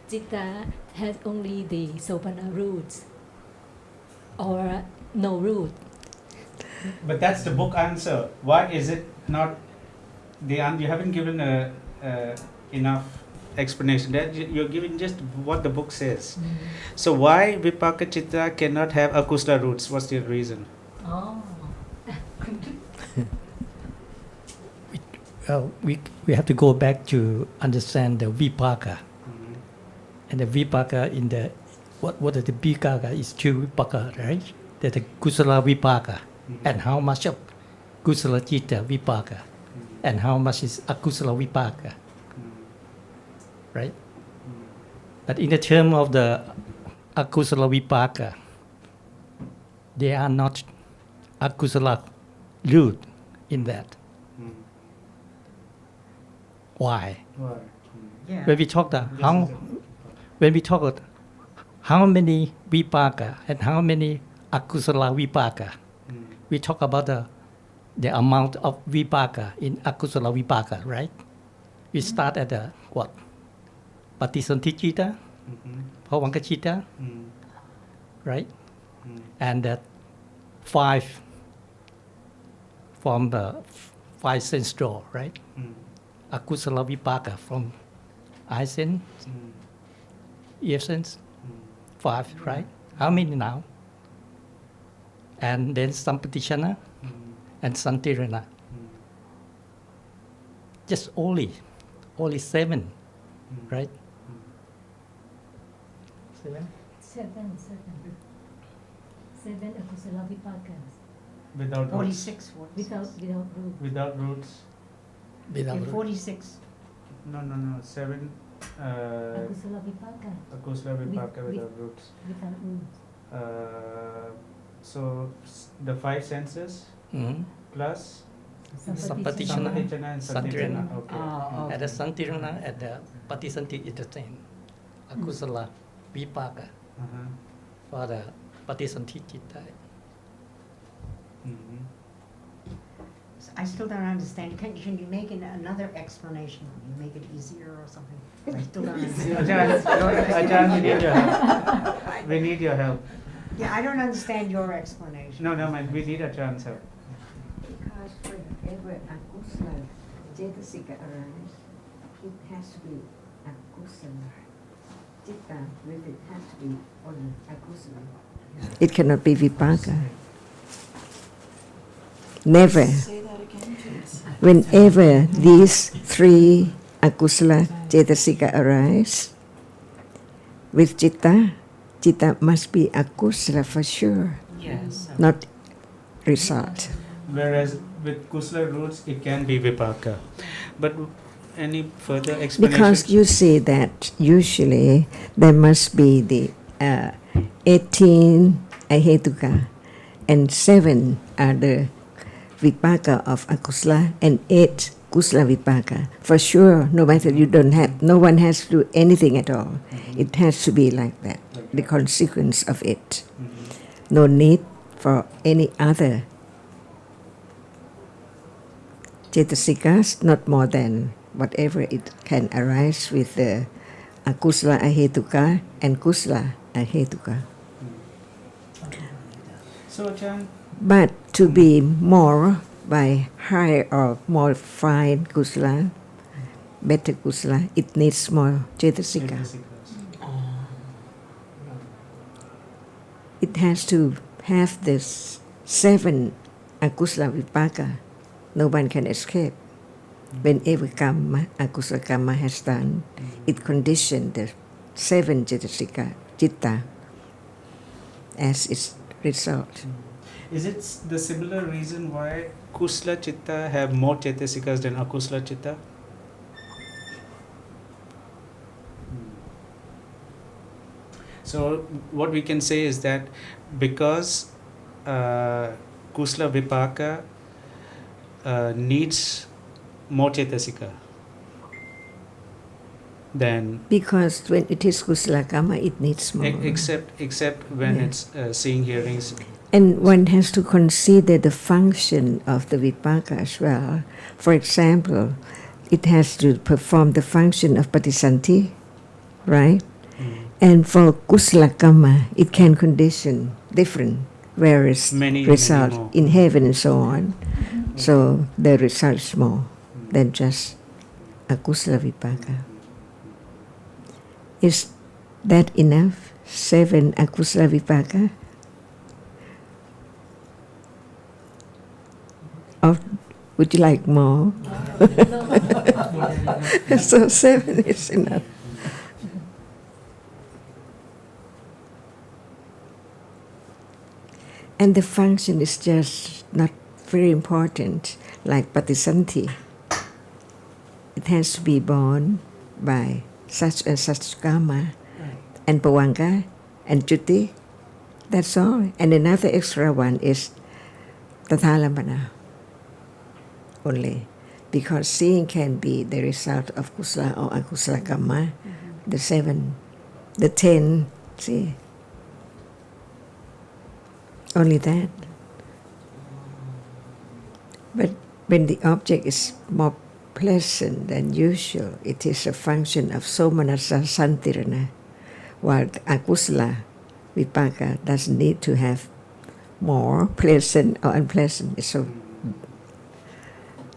Citta has only the Sopana roots or no root. But that's the book answer. Why is it not the you haven't given a enough explanation. That you're giving just what the book says. So why Vipaka Chitta cannot have akusala roots? What's the reason? Oh. Well, we have to go back to understand the vipaka. And the vipaka in the what is the vipaka is two vipaka, right? There's the kusala vipaka, and how much of kusala chitta vipaka, and how much is akusala vipaka, right? But in the term of the akusala vipaka, they are not akusala root in that. Why? Why? Yeah. When we talk how many vipaka and how many akusala vipaka, we talk about the amount of vipaka in akusala vipaka, right? We start at the what? Patisanti chitta, bhavanka chitta, right? And that 5 from the 5 sense door, right? Akusala vipaka from eye sense, ear sense, 5, right? How many now? And then sampatishana and santirana. Just only 7, right? 7? Seven akusala vipakas Without roots. 46. without root. Without roots. Without In root. 46. No. 7 Akusala vipaka akusala vipaka With- without roots. without root. So the 5 senses Mhm. plus Sampatishana, Sampatishana and santirana. Santirana. Okay. Oh, At the santirana, at the patisanti is the same. Akusala vipaka Uh-huh. for the patisanti chitta. Mhm. I still don't understand. Can you make another explanation? You make it easier or something? I still don't understand. Ajarn, we need your help. We need your help. Yeah, I don't understand your explanation. No, man, we need Ajarn's help. Because whenever akusala cetasika arises, it has to be akusala. Citta with it has to be on akusala. It cannot be vipaka. Never. Say that again, please. Whenever these three akusala cetasika arise, with citta must be akusala for sure, Yes. not result. Whereas with kusala roots, it can be vipaka. But any further explanation? Because you see that usually there must be the 18 ahetuka and 7 are the vipaka of akusala and 8 kusala vipaka. For sure, no matter no one has to do anything at all. It has to be like that, the consequence of it. No need for any other cetasikas, not more than whatever it can arise with the akusala ahetuka and kusala ahetuka. So, Ajarn, But to be more by higher or more fine kusala, better kusala, it needs more cetasika. It has to have this 7 akusala vipaka. No one can escape. Whenever karma, akusala karma has done, it conditioned the 7 cetasika, citta, as its result. is it the similar reason why kusala chitta have more chetasikas than akusala chitta? So what we can say is that because kusala vipaka needs more cetasika than Because when it is kusala karma, it needs more. except when Yeah. it's seeing, hearing. And one has to consider the function of the vipaka as well. For example, it has to perform the function of patisanti, right? And for kusala karma, it can condition different various Many results more. in heaven and so on. So the result is more than just a kusala vipaka. Is that enough? 7 akusala vipaka? Or would you like more? So 7 is enough. And the function is just not very important, like patisanti. It has to be born by such and such karma, and pawanga, and chuti. That's all. And another extra one is tathalamana only. Because seeing can be the result of kusala or akusala karma, the 7, the 10, see. Only that. But when the object is more pleasant than usual, it is a function of somanasa santirana, while akusala vipaka doesn't need to have more pleasant or unpleasant. It's so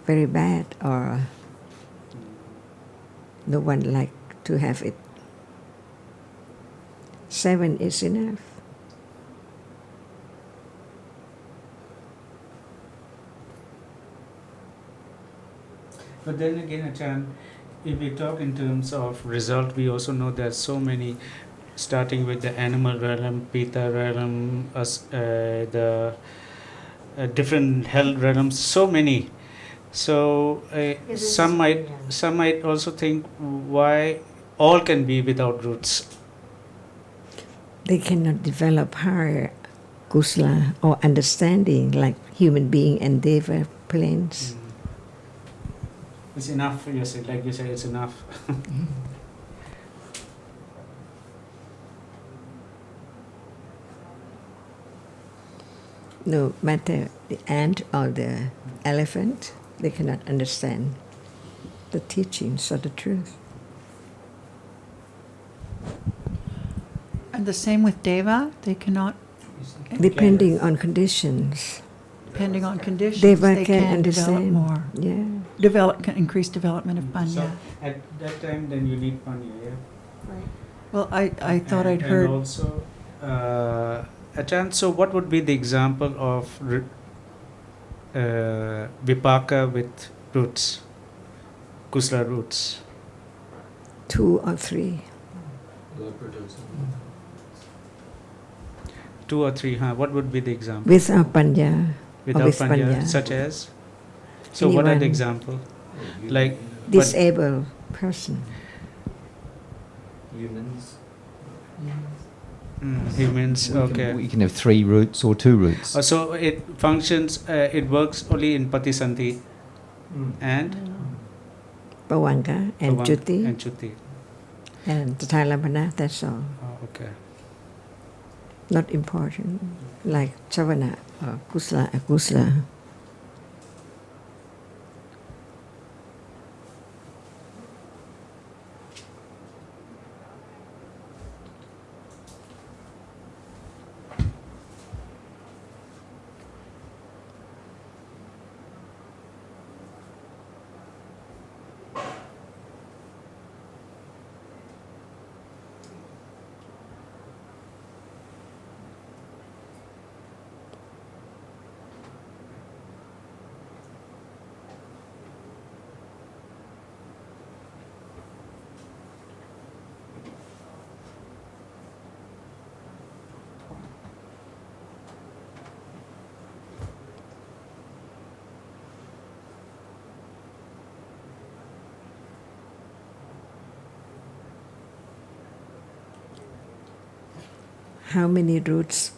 very bad, or no one like to have it. 7 is enough. But then again, Ajarn, if we talk in terms of result, we also know there's so many, starting with the animal realm, Pita realm, the different hell realms, so many. So some might also think why all can be without roots. They cannot develop higher kusala or understanding like human being and deva planes. It's enough, you said, like you said, it's enough. no matter the ant or the elephant, they cannot understand the teachings or the truth. And the same with Deva, they cannot, Depending on conditions, depending on conditions, Deva they can can develop understand more. Yeah. Can increase development of Panya. So at that time, then you need Panya, yeah? Well, I thought I'd And heard, also, Ajarn, so what would be the example of Vipaka with roots, Kusala roots? 2 or 3. 2 or 3, huh? What would be the example? Without panya, Without with Panya, Panya. such as? So what are the Anyone. example? Like, but disabled person. Humans. humans, okay. We can have 3 roots or 2 roots. So it functions, it works only in Patisanti and Pawanga and Bhavang Chuti and Chuti. and Thailand, that's all. Oh, okay. Not important, like Chavana or Kusala, Akusala. How many roots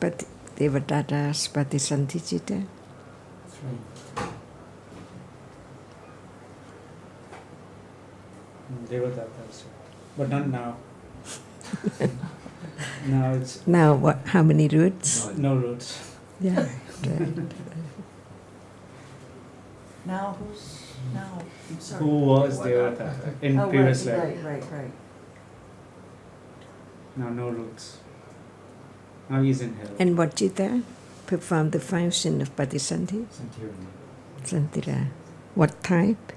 Devadatas Patisantichita? 3. Devadatas, but not now. Now it's Now what? How many roots? no roots. Yeah. Right. now I'm sorry. Who was Devadatta in Oh, previous life? right. Now no roots. Now he's in hell. And what Chitta performed the function of Patisanti? Santira. What type?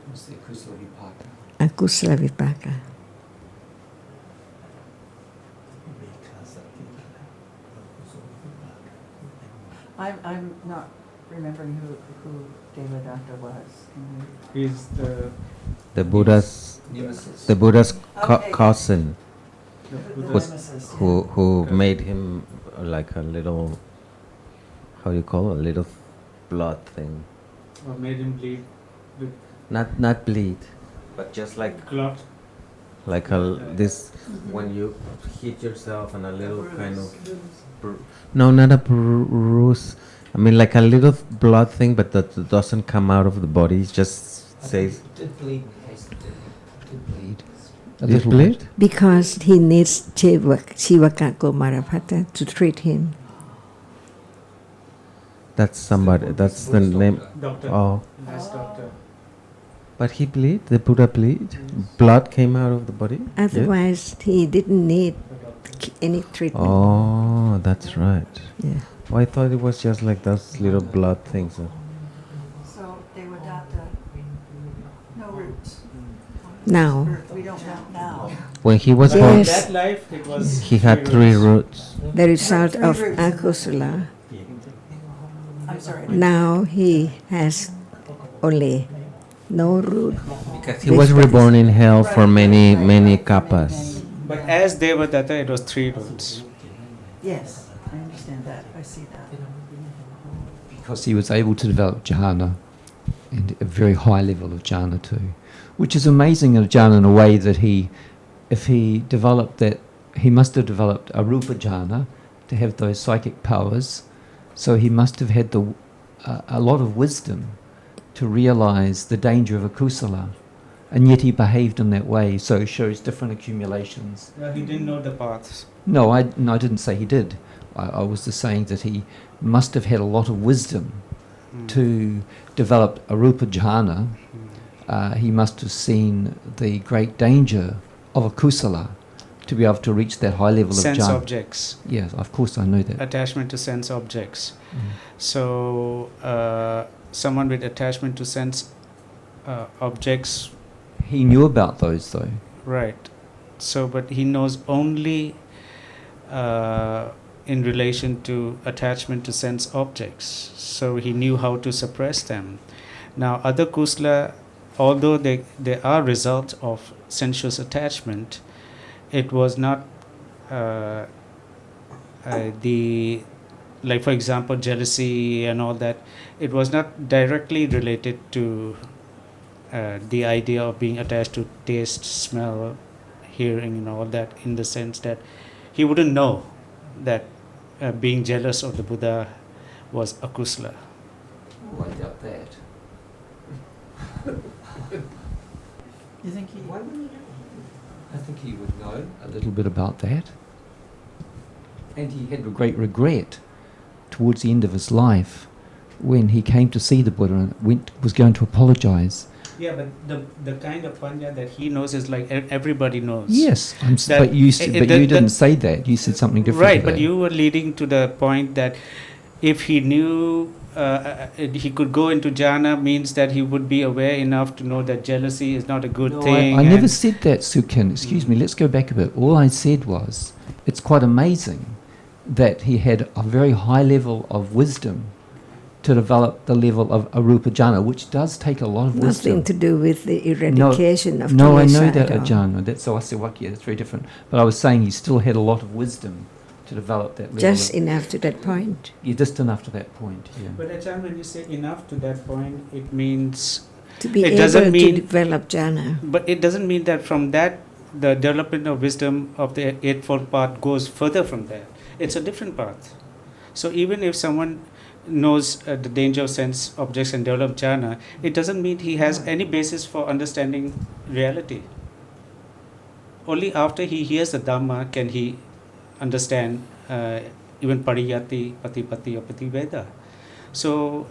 What's the Kusala Vipaka? Akusala Vipaka. I'm not remembering who Devadatta was. Can He's The Buddha's Okay. cousin the you- Buddha's Nemesis, yeah. who made him like a little, how do you call it, a little blood thing. or made him bleed with Not bleed, but just like clot. this when you hit yourself and a little kind of no, not a bruise. I mean like a little blood thing, but that doesn't come out of the body. It just says. Did bleed. Did bleed. A Did little bleed? bit. Because he needs Chivaka Marapata to treat him. That's somebody. That's the name. Doctor. Oh, Nice doctor. but he bleed. The Buddha bleed. Blood came out of the body. Yeah? Otherwise, he didn't need any treatment. Oh, that's right. Yeah. Oh, I thought it was just like those little blood things. So Devadatta, no roots. Now, We don't know now. When he was But born, in Yes. that life, it was he had 3 roots. the result Three of roots. Akusala, I'm sorry. now he has only no root. Because he was reborn in hell for many kappas. But as Devadatta, it was 3 roots. Yes, I understand that. I see that. Because he was able to develop jhana, and a very high level of jhana too, which is amazing of jhana in a way that if he developed that, he must have developed a rupa jhana to have those psychic powers. So he must have had a lot of wisdom to realize the danger of a kusala, and yet he behaved in that way. So it shows different accumulations. He didn't know the paths. No, I didn't say he did. I was just saying that he must have had a lot of wisdom to develop a rupa jhana. He must have seen the great danger of a kusala to be able to reach that high level Sense of jhana. objects. Yes, of course I know that. Attachment to sense objects. So someone with attachment to sense objects, He knew about those though. right. So, but he knows only in relation to attachment to sense objects. So he knew how to suppress them. Now, other kusala, although they are results of sensuous attachment, it was not like for example jealousy and all that, it was not directly related to the idea of being attached to taste, smell, hearing and all that, in the sense that he wouldn't know that being jealous of the Buddha was a kusala. I doubt that. You think he? Why wouldn't you know? I think he would know a little bit about that. And he had a great regret towards the end of his life when he came to see the Buddha and was going to apologize. Yeah, but the kind of panya that he knows is like everybody knows. Yes, That- but you the- didn't say that. You said something different. Right, to but that. you were leading to the point that if he knew he could go into jhana, means that he would be aware enough to know that jealousy is not a good No, thing. I never and- said that, Sukhin. Excuse me, let's go back a bit. All I said was, it's quite amazing that he had a very high level of wisdom to develop the level of arupa jhana, which does take a lot of wisdom. Nothing to do with the eradication of No, I know kilesa that, at all. Ajarn. That's Sawasewaki, that's very different. But I was saying he still had a lot of wisdom to develop that level. Just of, enough to that point. yeah, just enough to that point, yeah. But Ajahn, when you say enough to that point, it means, To be It doesn't able to mean- develop jhana. but it doesn't mean that from that, the development of wisdom of the Eightfold Path goes further from there. It's a different path. So even if someone knows the danger of sense objects and develop jhana, it doesn't mean he has any basis for understanding reality. Only after he hears the Dhamma can he understand even pariyati, patipati or pativeda. So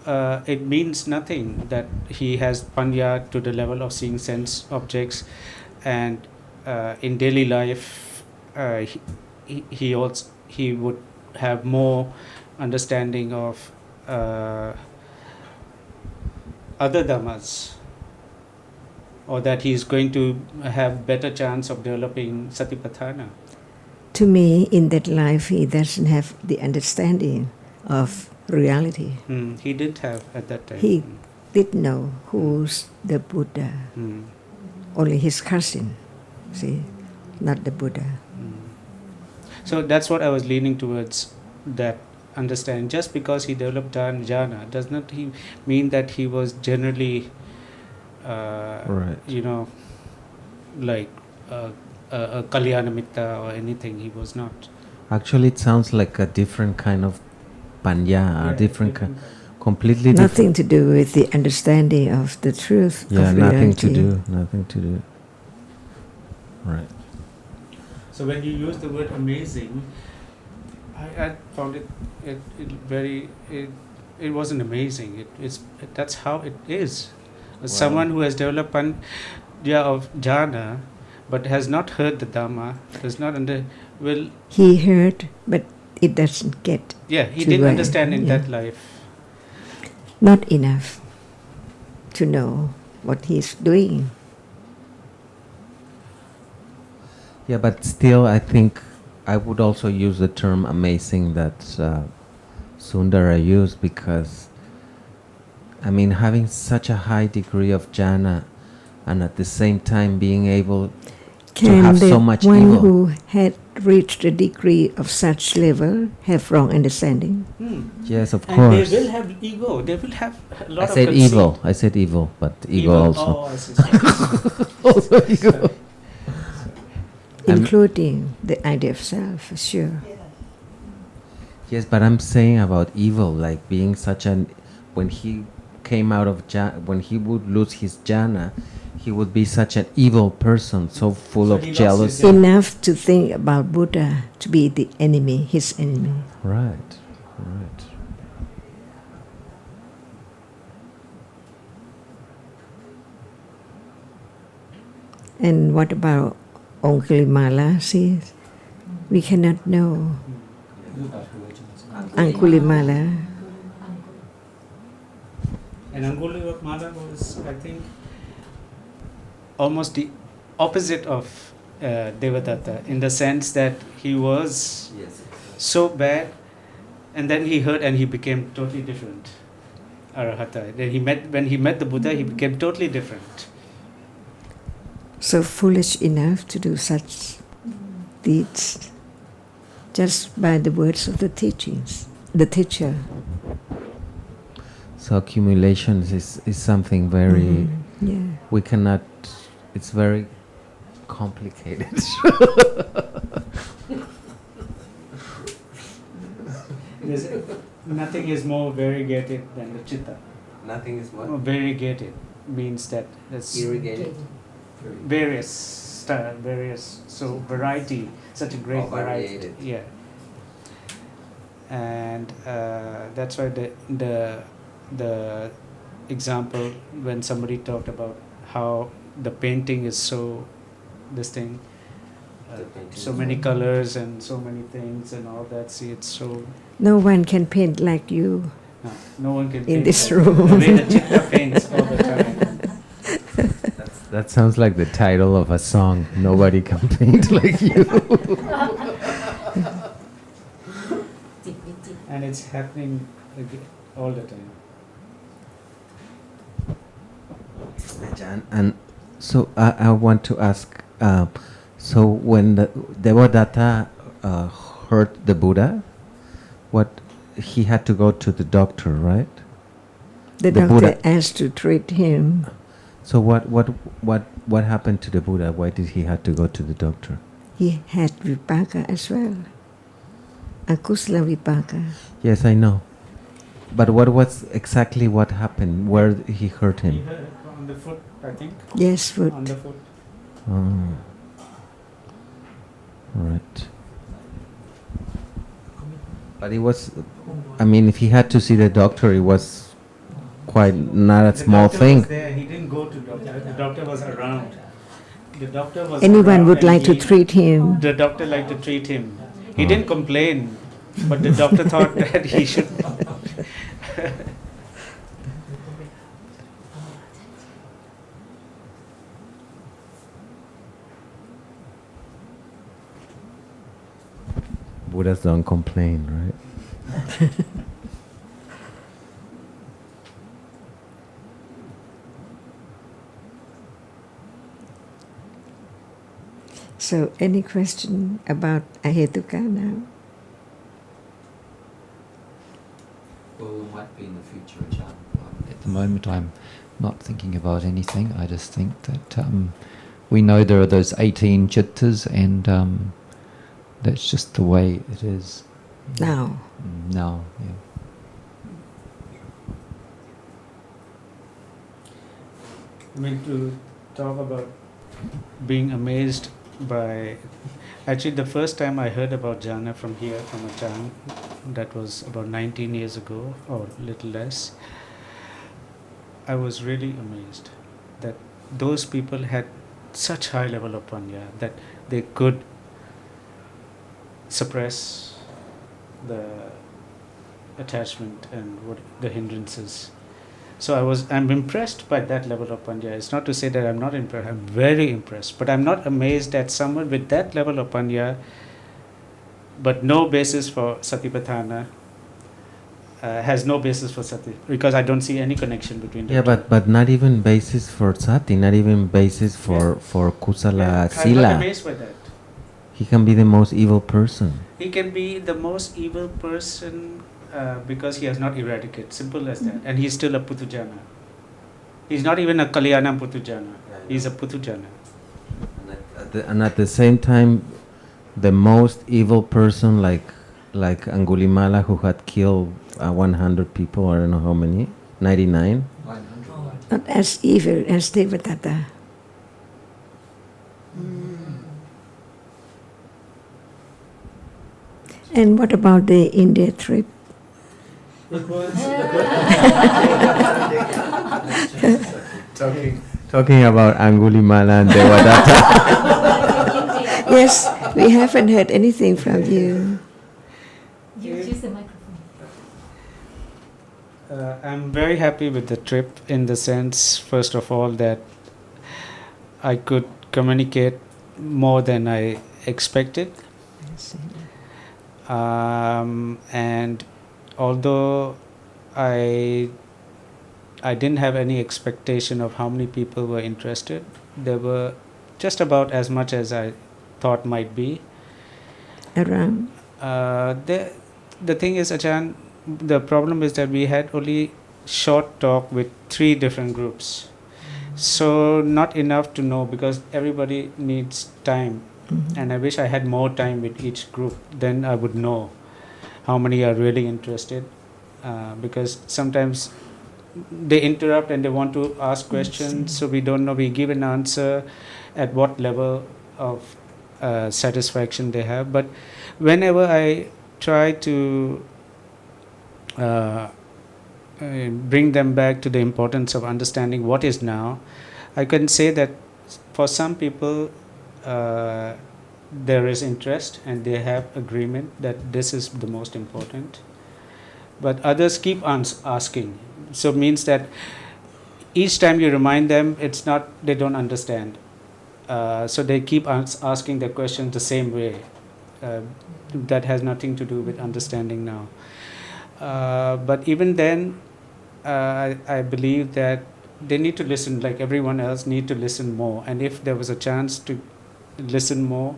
it means nothing that he has panya to the level of seeing sense objects, and in daily life he would have more understanding of other dhammas, or that he is going to have better chance of developing satipatthana. To me, in that life, he doesn't have the understanding of reality. He didn't have at that time. He did know who's the Buddha. Only his cousin, see, not the Buddha. So that's what I was leaning towards, that understanding. Just because he developed jhana does not mean that he was generally, Right. like a kalyana mitta or anything. He was not. Actually, it sounds like a different kind of panya, Yeah, a different, different completely Nothing different. to do with the understanding of the truth Yeah, of nothing to reality. do. Nothing to do. Right. So when you use the word amazing, I found it very. It wasn't amazing. That's how it is. Someone who has developed panya of jhana, but has not heard the Dhamma, does not will. He heard, but it doesn't get. Yeah, he To didn't where, understand in yeah. that life. Not enough to know what he's doing. Yeah, but still, I think I would also use the term amazing that Sundara used, because, I mean, having such a high degree of jhana and at the same time being able to Can have the so much one evil. who had reached a degree of such level have wrong understanding? Yes, of And course. they will have ego. They will have a lot I of said conceit. evil. I said evil, but ego also. Oh, I see. Sorry. Also ego. Sorry. Including the idea of self, for sure. Yes, but I'm saying about evil, like being such an, when he came out of when he would lose his jhana, he would be such an evil person, so full So of he lost jealousy. his- Enough to think about Buddha to be the enemy, his enemy. Right, right. And what about Angulimala? See, we cannot know. Angulimala. And Angulimala was, I think, almost the opposite of Devadatta, in the sense that he was so bad, and then he heard and he became totally different. Arahata. Then when he met the Buddha, he became totally different. So foolish enough to do such deeds just by the words of the teachings, the teacher. So accumulation is something very, Yeah. we cannot, it's very complicated. Nothing is more variegated than the chitta. Nothing is More variegated means that it's Irrigated. various style, various, so variety, such a great variety. variated. Yeah. And that's why the example when somebody talked about how the painting is so this thing, so many colors and so many things and all that. See, it's so No one can paint like you. no one can In paint this like room. the way the chitta paints all the time. That sounds like the title of a song. Nobody can paint like you. And it's happening all the time. Ajarn, and so I want to ask, so when the Devadatta hurt the Buddha, what he had to go to the doctor, right? The The doctor Buddha. asked to treat him. So what happened to the Buddha? Why did he have to go to the doctor? He had vipaka as well. Akusala vipaka. Yes, I know. But what was exactly what happened? Where he hurt He him? hurt on the foot, I think. Yes, foot. On the foot. Oh. Right. But it was, I mean, if he had to see the doctor, it was quite not a The small doctor thing. was there. He didn't go to doctor. The doctor was around. The doctor was Anyone around would and like to he- treat him. The doctor liked to treat him. He Oh. didn't complain, but the doctor thought that he should. Buddhas don't complain, right? So, any question about Ahetuka now? Well, it might be in the future, Ajarn. At the moment, I'm not thinking about anything. I just think that we know there are those 18 chittas, and that's just the way it is Now. now. Yeah. I mean, to talk about being amazed by. Actually, the first time I heard about jhana from here, from Ajarn, that was about 19 years ago, or a little less, I was really amazed that those people had such high level of panya that they could suppress the attachment and what the hindrances. So I'm impressed by that level of panya. It's not to say that I'm not impressed. I'm very impressed, but I'm not amazed that someone with that level of panya, but no basis for satipatthana, has no basis for sati, because I don't see any connection between the Yeah, two. but not even basis for sati, not even basis for kusala Yeah, I'm not sila. amazed by that. He can be the most evil person. He can be the most evil person because he has not eradicated. Simple as that. And he's still a putujana. He's not even a kalyana putujana. He's a putujana. And at the same time, the most evil person, like Angulimala, who had killed 100 people, I don't know how many, 99. Not as evil as Devadatta. And what about the India trip? It was Talking about Angulimala and Devadatta. Yes, we haven't heard anything from you. You use the microphone. I'm very happy with the trip in the sense, first of all, that I could communicate more than I expected. And although I didn't have any expectation of how many people were interested, there were just about as much as I thought might be. Around. The thing is, Ajarn, the problem is that we had only short talk with 3 different groups. So not enough to know, because everybody needs time. And I wish I had more time with each group, then I would know how many are really interested. Because sometimes they interrupt and they want to ask questions, so we don't know. We give an answer at what level of satisfaction they have. But whenever I try to bring them back to the importance of understanding what is now, I can say that for some people there is interest and they have agreement that this is the most important. But others keep asking. So it means that each time you remind them, it's not, they don't understand. So they keep asking the question the same way. That has nothing to do with understanding now. But even then, I believe that they need to listen, like everyone else, need to listen more. And if there was a chance to listen more,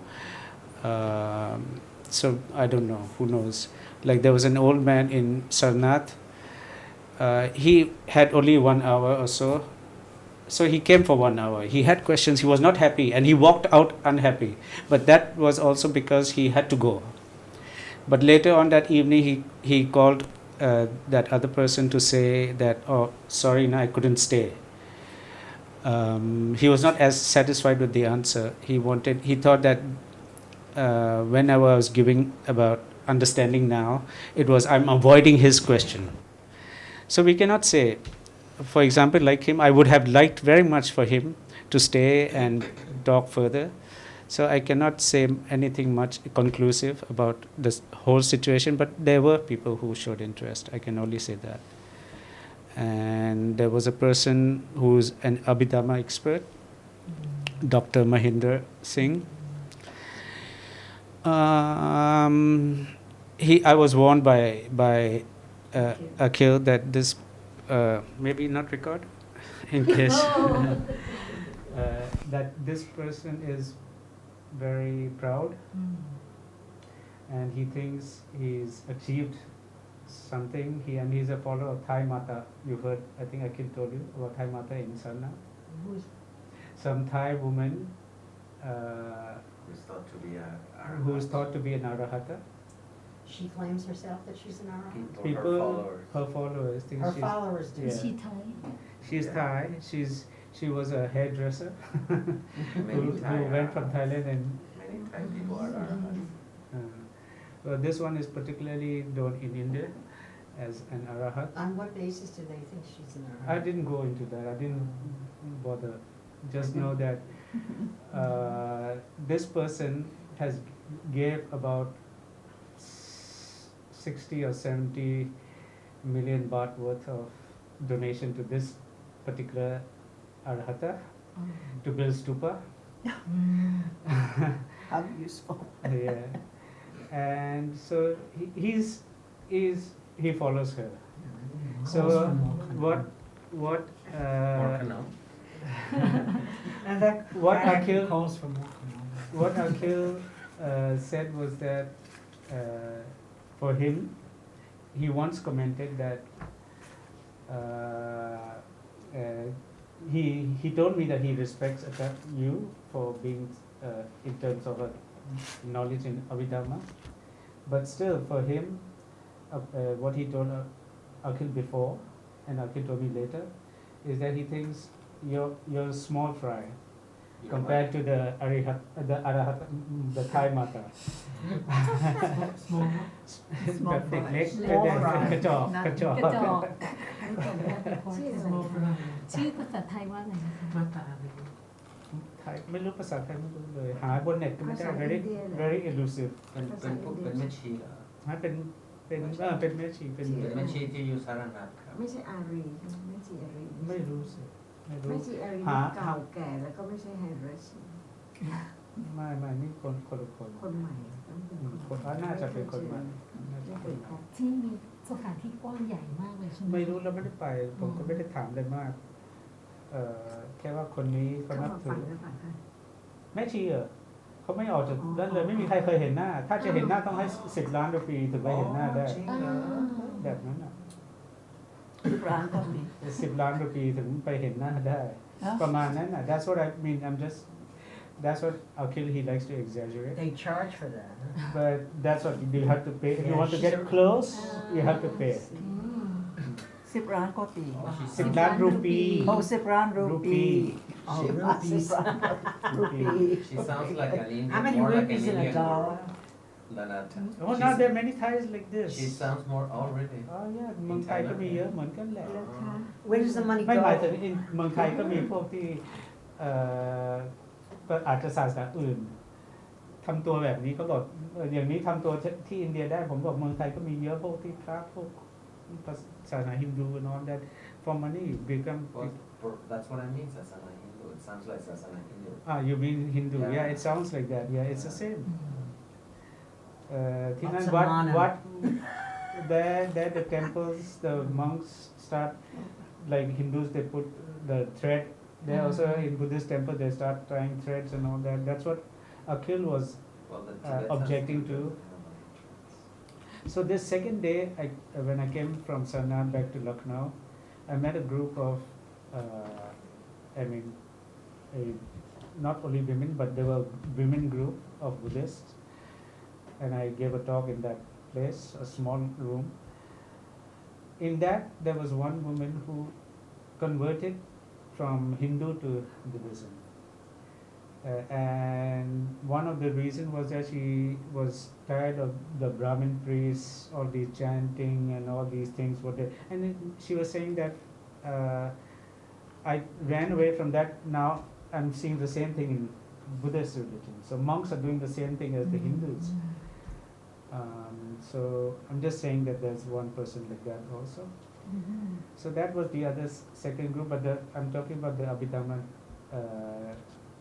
so I don't know, who knows. Like there was an old man in Sarnath. He had only 1 hour or so. So he came for 1 hour. He had questions. He was not happy, and he walked out unhappy. But that was also because he had to go. But later on that evening, he called that other person to say that, oh, sorry, no, I couldn't stay. He was not as satisfied with the answer. He thought that when I was giving about understanding now, it was I'm avoiding his question. So we cannot say, for example, like him, I would have liked very much for him to stay and talk further. So I cannot say anything much conclusive about this whole situation, but there were people who showed interest. I can only say that. And there was a person who's an Abhidhamma expert, Dr. Mahinder Singh. I was warned by Akhil that this maybe not record in case that this person is very proud and he thinks he's achieved something. He's a follower of Thai Mata. You've heard, I think Akhil told you about Thai Mata in Sarna. Some Thai woman Who's thought to be an arahata. She claims herself that she's an arahant. People, her followers think Her she's, followers do. Is she Thai? she's Thai. She was a hairdresser who went from Thailand and Many Thai people are arahats. well, this one is particularly known in India as an arahat. On what basis do they think she's an arahant? I didn't go into that. I didn't bother. Just know that this person gave about 60 or 70 million baht worth of donation to this particular arhata to build stupa. How useful. Yeah, and so he follows her. So what And that what Akhil calls for more. what Akhil said was that for him, he once commented that he told me that he respects you for being in terms of knowledge in Abhidhamma, but still for him, what he told Akhil before, and Akhil told me later, is that he thinks you're small fry. compared to the Arihat, the Arahat, the Thai Mata. แบบเด็กเล็ก Small fry กระจอก Not- กระจอก กระจอกชื่อภาษาไทยว่าอะไรนะคะ ไทยไม่รู้ภาษาไทยไม่รู้เลย หาบนเน็ตก็ไม่ได้ very very elusive เป็นแม่ชีเหรอ ฮะเป็นแม่ชีเป็น เป็นแม่ชีที่อยู่สารานัทครับ ไม่ใช่อารีใช่ไหมไม่ใช่อารี ไม่รู้สิไม่รู้ ไม่ใช่อารี หา เก่าแก่แล้วก็ไม่ใช่ไฮเรส ไม่นี่คนละคน คนใหม่ต้องเป็น คนน่าจะเป็นคนใหม่น่าจะ ไม่ เป็น เค คน ย ใหม่พบ ที่มีสถานที่กว้างใหญ่มากเลยใช่ไหม ไม่รู้เราไม่ได้ไป ผมก็ไม่ได้ถามอะไรมากแค่ว่าคนนี้เขา เข้า นับ มา ถื ฟัง อ หรือเปล่าคะ แม่ชีเหรอเขาไม่ออกจากนั่นเลยไม่มีใครเคยเห็นหน้า ถ้าจะเห็นหน้าต้องให้10 ล้านปีถึงจะเห็นหน้าได้ แบบนั้นอ่ะ ร้านก็มี 10 ล้านปีถึงไปเห็นหน้าได้ ประมาณนั้นอ่ะ That's what I mean That's what Akhil he likes to exaggerate They charge for that. but that's what you have to pay if you want to get close you have to pay 10 ร้านก็ตี 10 ล้านรูปี โอ้10 ร้านรูปี Oh, 10 rupees. ร้านรูปี She sounds like an Indian How many more like an rupees in a Indian dollar? than a Oh now there are many Thais like this She sounds more already Oh yeah เมืองไทยก็มีเยอะเหมือนกันแหละ Where does the money ไม่หมายถึง go? เมืองไทยก็มีพวกที่ก็อาจจะศาสนาอื่นทำตัวแบบนี้ก็บอกอย่างนี้ทำตัวที่อินเดียได้ผมบอกเมืองไทยก็มีเยอะพวกที่พระพวกศาสนาฮินดูนอนได้ for money become That's what I mean Sasana Hindu It sounds like Sasana Hindu you mean Hindu Yeah. yeah it sounds like that yeah it's the same ที่นั่น Lots of mana. วัด there the temples the monks start like Hindus they put the thread they also in Buddhist temple they start tying threads and all that that's what Akhil was Well, the Tibetans objecting do to. that. So this second day, when I came from Sarnath back to Lucknow, I met a group of, not only women, but there were women group of Buddhists, and I gave a talk in that place, a small room. In that, there was one woman who converted from Hindu to Buddhism. And one of the reasons was that she was tired of the Brahmin priests, all these chanting and all these things. And then she was saying that I ran away from that. Now I'm seeing the same thing in Buddhist religion. So monks are doing the same thing as the Hindus. So I'm just saying that there's one person like that also. So that was the other second group, but I'm talking about the Abhidhamma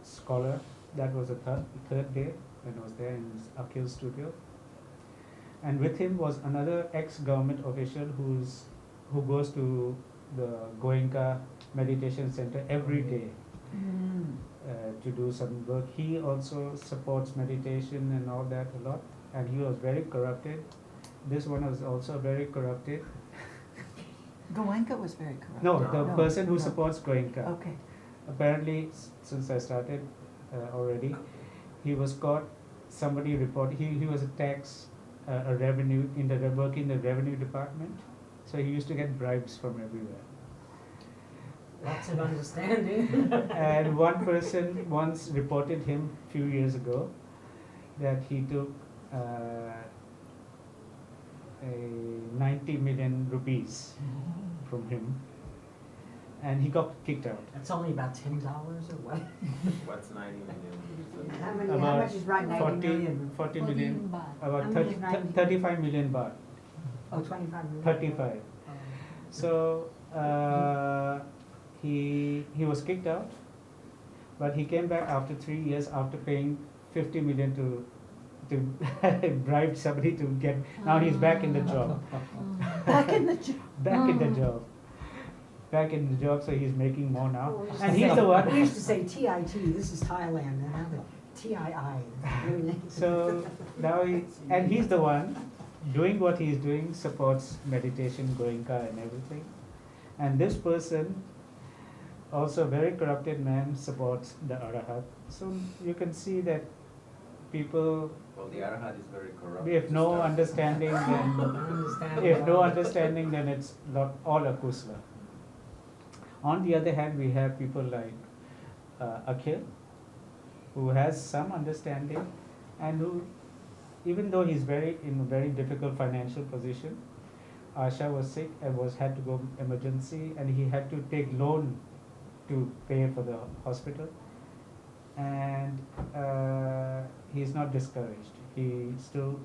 scholar. That was the third day when I was there in Akhil's studio. And with him was another ex-government official who goes to the Goenka meditation center every day to do some work. He also supports meditation and all that a lot. And he was very corrupted. This one was also very corrupted. Goenka was very corrupt. No, the No, person who no. supports Goenka. Okay. Apparently, since I started already, he was caught. Somebody reported he was a tax, a revenue in the work in the revenue department. So he used to get bribes from everywhere. Lots of understanding. And one person once reported him a few years ago that he took 90 million rupees from him. And he got kicked out. That's only about $10 or what? What's 90 million? How much is right now? 40 million, บาท about How much is 35 million baht. Oh, 25 million. 35. So he was kicked out, but he came back after 3 years after paying 50 million to bribe somebody to get. Now he's back in the job. Back in the Back in the job. Back in the job, so he's making more now. And he's the one. We used to say TIT, this is Thailand, and now the TII. So now he's the one doing what he's doing, supports meditation, Goenka and everything. And this person, also very corrupted man, supports the Arahat. So you can see that people, Well, the Arahat is very corrupt. if no understanding, then it's all akusla. On the other hand, we have people like Akhil, who has some understanding, and who, even though he's in a very difficult financial position, Asha was sick and had to go emergency, and he had to take loan to pay for the hospital. And he's not discouraged. He still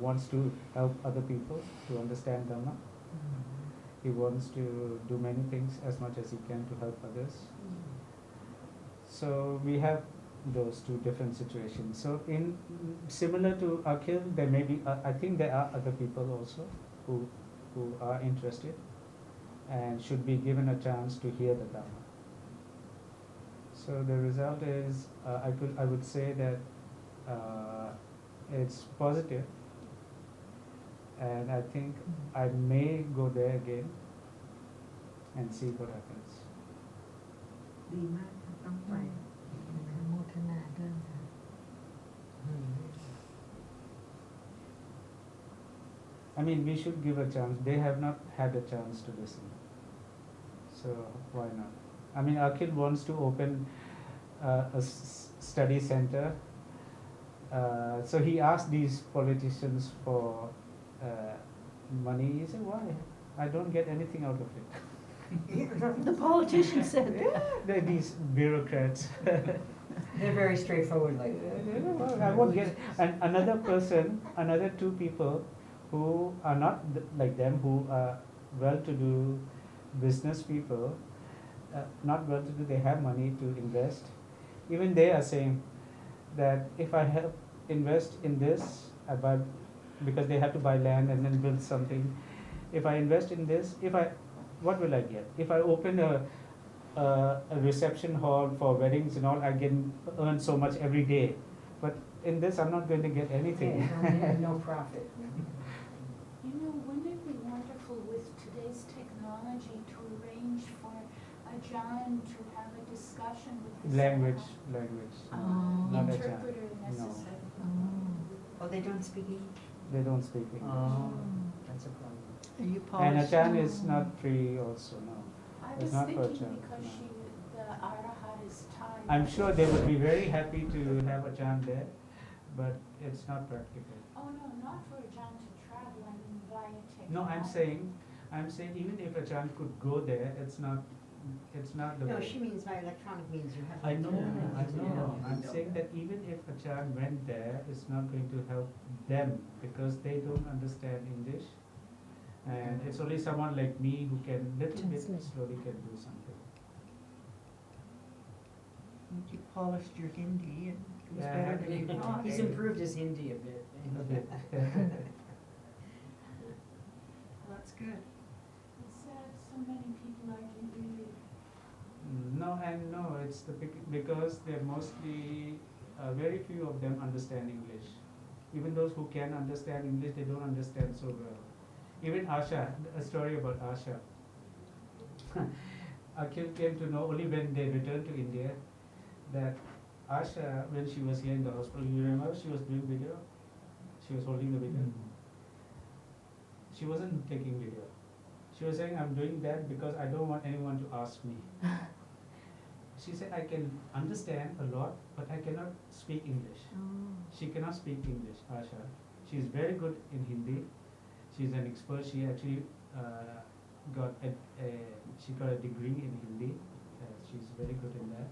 wants to help other people to understand Dhamma. He wants to do many things as much as he can to help others. So we have those two different situations. So in similar to Akhil, there may be, I think there are other people also who are interested and should be given a chance to hear the Dhamma. So the result is, I would say that it's positive, and I think I may go there again and see what happens. ดีมากค่ะต้องไปโมทนาด้วยค่ะ I mean, we should give a chance. They have not had a chance to listen. So why not? I mean, Akhil wants to open a study center. So he asked these politicians for money. He said, why? I don't get anything out of it. The politician said that. Yeah, they're these bureaucrats. They're very straightforward like that. I won't get. And another person, another two people who are not like them, who are well-to-do business people, not well-to-do, they have money to invest. Even they are saying that if I help invest in this, because they have to buy land and then build something. If I invest in this, what will I get? If I open a reception hall for weddings and all, I can earn so much every day. But in this, I'm not going to get anything. No profit. You know, wouldn't it be wonderful with today's technology to arrange for Ajarn to have a discussion with his Language. Not interpreter Ajarn. necessary? Oh, they don't speak English? They don't speak English. Oh, that's a problem. Are you And Polish? Ajarn is not free also, no. I It's was not for thinking Ajarn, because no. the Arahat is Thai. I'm sure they would be very happy to have Ajarn there, but it's not practical. Oh, no, not for Ajarn to travel, I mean via technology. No, I'm saying even if Ajarn could go there, it's not the No, way. she means by electronic means you have. I know. Yeah. I'm saying that even if Ajarn went there, it's not going to help them because they don't understand English. And it's only someone like me who can little bit slowly can do something. You polished your Hindi and it was Yeah, better than you thought. He's improved his Hindi a bit. A bit. That's good. It's sad so many people are really. No, it's because they're mostly very few of them understand English. Even those who can understand English, they don't understand so well. Even Asha, a story about Asha. Akhil came to know only when they returned to India that Asha, when she was here in the hospital, you remember she was doing video? She was holding the video. She wasn't taking video. She was saying, I'm doing that because I don't want anyone to ask me. She said, I can understand a lot, but I cannot speak English. She cannot speak English, Asha. She is very good in Hindi. She's an expert. She actually got a degree in Hindi. She's very good in that.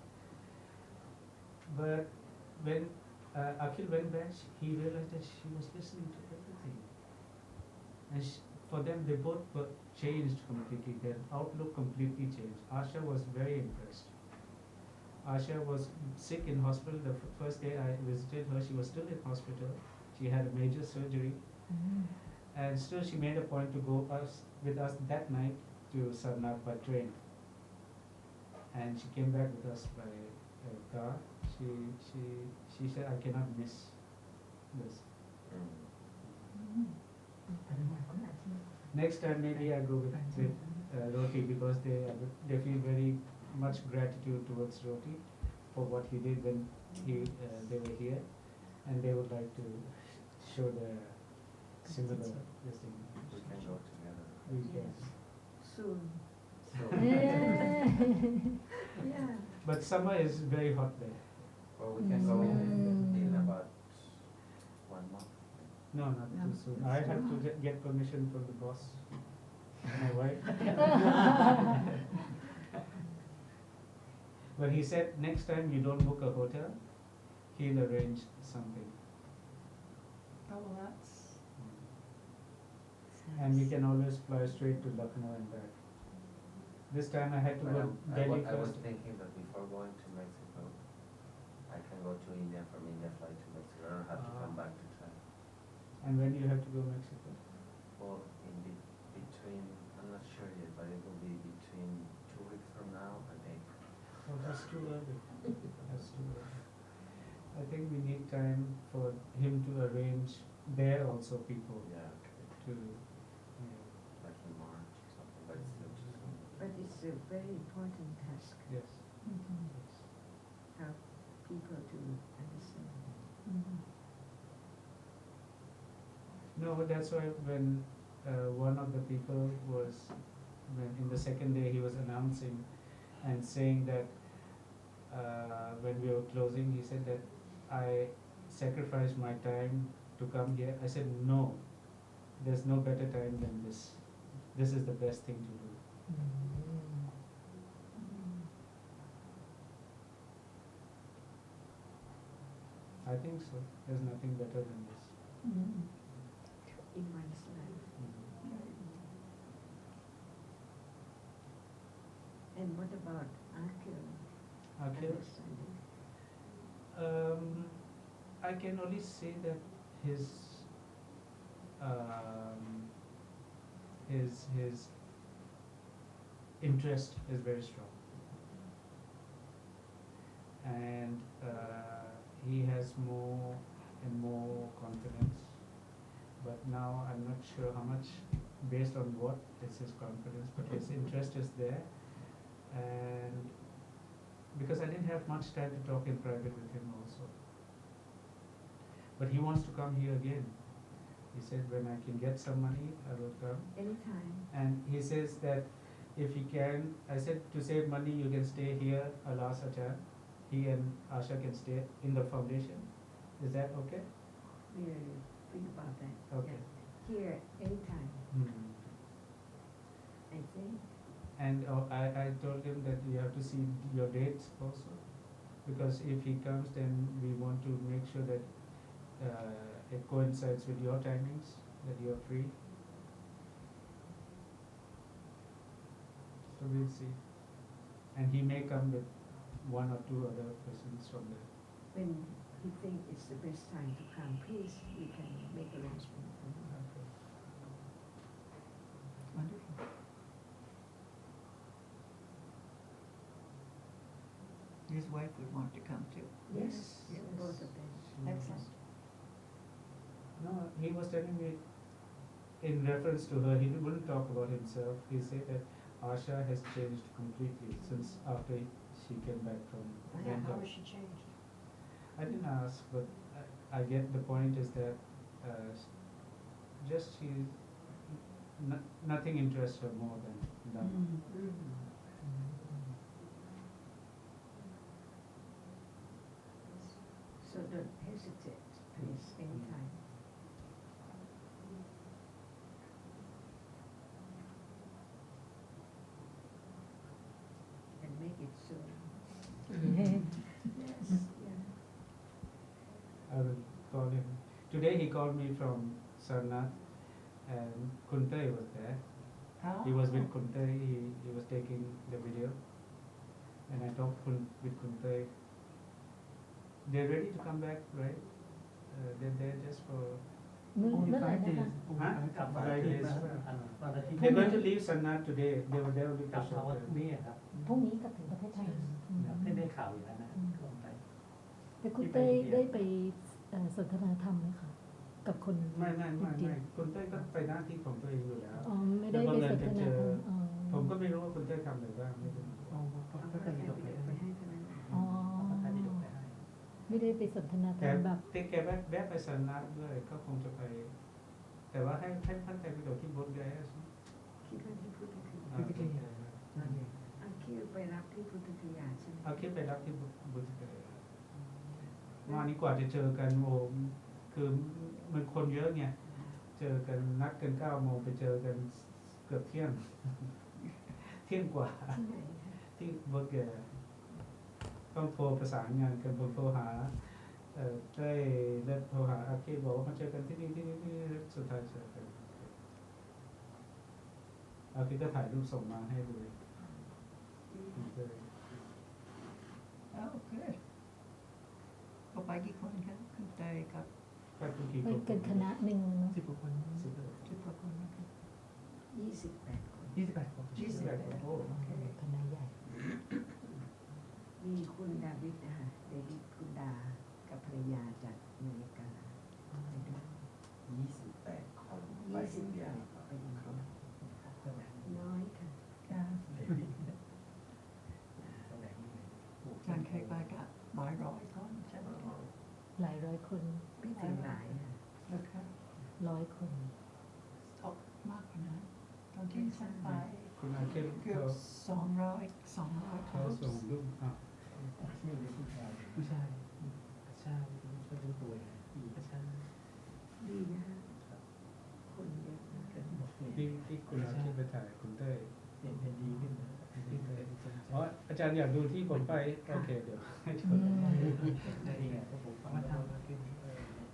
But when Akhil went back, he realized that she was listening to everything. And for them, they both were changed completely. Their outlook completely changed. Asha was very impressed. Asha was sick in hospital. The first day I visited her, she was still in hospital. She had a major surgery. And still she made a point to go with us that night to Sarnath by train. And she came back with us by car. She said, I cannot miss this. Next time maybe I go with Roti because they feel very much gratitude towards Roti for what he did when they were here, and they would like to show the similar this thing. We can go together. We can. Soon. But summer is very hot there. Or we can go in about 1 month. No, not too soon. I have to get permission from the boss, my wife. But he said next time you don't book a hotel, he'll arrange something. Oh, well, that's. And we can always fly straight to Lucknow and back. This time I had to go Delhi I was first. thinking that before going to Mexico, I can go to India, from India fly to Mexico. I don't have to come back to China. And when you have to go Mexico? Well, between, I'm not sure yet, but it will be between 2 weeks from now and April. Oh, that's too early. That's too early. I think we need time for him to arrange there also people Yeah, okay. to, yeah, Like in March or something, but it's still too soon. But it's a very important task, yes. help people to understand. No, but that's why when one of the people was, when in the second day he was announcing and saying that when we were closing, he said that I sacrificed my time to come here. I said, no, there's no better time than this. This is the best thing to do. I think so. There's nothing better than this. In one's life. And what about Okay. understanding? I can only say that his interest is very strong, and he has more and more confidence. But now I'm not sure how much, based on what is his confidence, but his interest is there. And because I didn't have much time to talk in private with him also. But he wants to come here again. He said, when I can get some money, I will come. Anytime. And he says that if he can, I said, to save money, you can stay here, I'll ask Ajarn. He and Asha can stay in the foundation. Is that okay? We'll think about that. Okay. Yeah. Here, anytime, I think. And I told him that you have to see your dates also, because if he comes, then we want to make sure that it coincides with your timings, that you are free. So we'll see. And he may come with 1 or 2 other persons from there. When you think it's the best time to come, please, we can make arrangement for you. Okay. Wonderful. His wife would want to come too. Yes, Yes. both of them. Excellent. No, he was telling me in reference to her, he wouldn't talk about himself. He said that Asha has changed completely since after she came back from Bangkok. How has she changed? I didn't ask, but I get the point is that just she, nothing interests her more than Dhamma. So don't hesitate, please, anytime. And make it soon. Yes, yeah. I will call him. Today he called me from Sarnath, and Kuntai was there. He was with Kuntai, he was taking the video. And I talked with Kuntai. They're ready to come back, right? They're there just for... เมื่อไหร่นะคะ Huh? 5 days. วันอาทิตย์ They're going to leave Sarnath today. They were there only กลั for บมาวัน short พรุ่งนี้ time. ครับ พรุ่งนี้กลับถึงประเทศไทย ได้ข่าวอยู่แล้วนะช่วงไป แต่คุณเต้ยได้ไปสนทนาธรรมไหมคะกับคน ไม่ จีน คุณเต้ยก็ไปหน้าที่ของตัวเองอยู่แล้ว อ๋อไม่ได้ไปสนทนาธรรมอ๋อ ผมก็ไม่รู้ว่าคุณเต้ยทำอะไรบ้างไม่รู้ เอาพระ เอา พุท ไป ธบิดกไป ไป ให้ ให้เท่านั้น อ๋อ พระบิดกไปให้ ไม่ได้ไปสนทนาธร แต่ รมแบบ แกแวะไปสันนัดด้วยก็คงจะไป แต่ว่าให้ท่านไทยไปดูที่บดแกใช่ไหม คิดว่าที่พุทธคยา พุทธคยานั่นเอง เอาคิดไปรับที่พุทธคยาใช่ไหม เอาคิดไปรับที่บุตรแก ว่านี้กว่าจะเจอกันโอ้คือมันคนเยอะไงเจอกันนัดกัน9 โมงไปเจอกันเกือบเที่ยง เที่ยงกว่าที่เวิร์กแกต้องโทรประสานงานกันผมโทรหาได้แล้วโทรหาอาเคบอกว่ามาเจอกันที่นี่สุดท้ายเจอกันอาเคก็ถ่ายรูปส่งมาให้ดู โอเคก็ไปกี่คนครับคุณเตยกับ ก็ทุกที ไปกันคณะหนึ่งเนาะ 10 กว่าคน ทุกคนนะครับ 28 คน 28 คน 28 คนโอ้ คณะใหญ่ มีคุณดาวิดนะคะเดวิดคุณดากับภรรยาจากอเมริกาไปด้วย 28 คน 20 อย่าง ไปอินเดียน้อยค่ะ การเคยไปกับหลายร้อยคนใช่ไหม หลายร้อยคน ไม่ถึงหลายค่ะ นะคะ 100 คน ตกมากกว่านั้นตอนที่ฉันไป คุณอาเค เกือบ200 เขาส่งรูปผู้ชายใช่ก็เป็นตัวอีกใช่ ดีนะคะคนเยอะนะ ที่คุณอาเคไปถ่ายคุณเต้ย เป็นดีขึ้นนะ อ๋ออาจารย์อยากดูที่ผมไปโอเคเดี๋ยวให้ชม ได้ไงก็ผมว่าทำมาขึ้น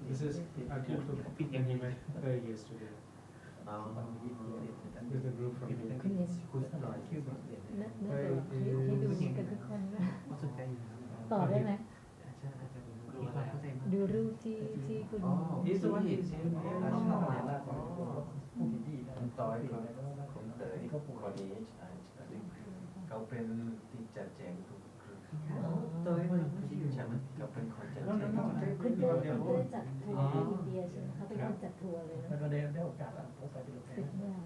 This is Akhil took an event yesterday with a group from คุณ India. เอ็ม คุยหน่อยคิวแบบเด่น น่าจะให้ดูกันทุกคนนะ สนใจ ต่อได้ไหม ใช่อาจจะมีความเข้าใจมาก ดูรูปที่คุณ He's the one who's คุณต้อยคุณเตยคนนี้เขาเป็นที่จัดแจงทุกครั้ง ตัวเอง ใช่ไหมเขาเป็นคนจัดแจง คุณเต้จัดทัวร์ที่อินเดียใช่ไหมเขาเป็นคนจัดทัวร์เลยนะ แล้วก็ได้โอกาสพบไปที่โรงแร สิบ ม เมือง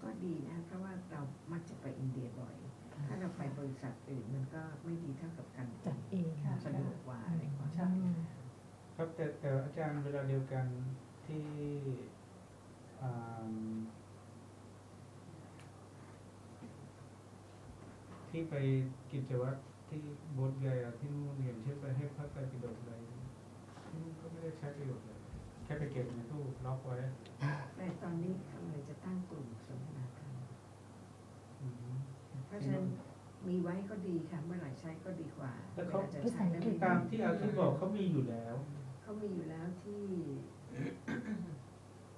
ก็ดีนะเพราะว่าเรามักจะไปอินเดียบ่อย ถ้าเราไปบริษัทอื่นมันก็ไม่ดีเท่ากับการ จัดเอง สะดวกกว่าอะไรกว่า ใช่ ครับแต่อาจารย์เวลาเดียวกันที่ที่ไปกิจวัตรที่โบสถ์ใหญ่ที่นู่นอย่างเช่นไปให้พระไตรปิฎกอะไรที่นู่นก็ไม่ได้ใช้ประโยชน์เลยแค่ไปเก็บในตู้ล็อกไว้ แต่ตอนนี้กำลังจะตั้งกลุ่มสนทนาธรรม อืม เพราะฉะนั้นมีไว้ก็ดีค่ะเมื่อไหร่ใช้ก็ดีกว่า แล้วเขา วลจะใช้แล้วไม่ ตามที่อาคิดบอกเขามีอยู่แล้ว เขามีอยู่แล้วที่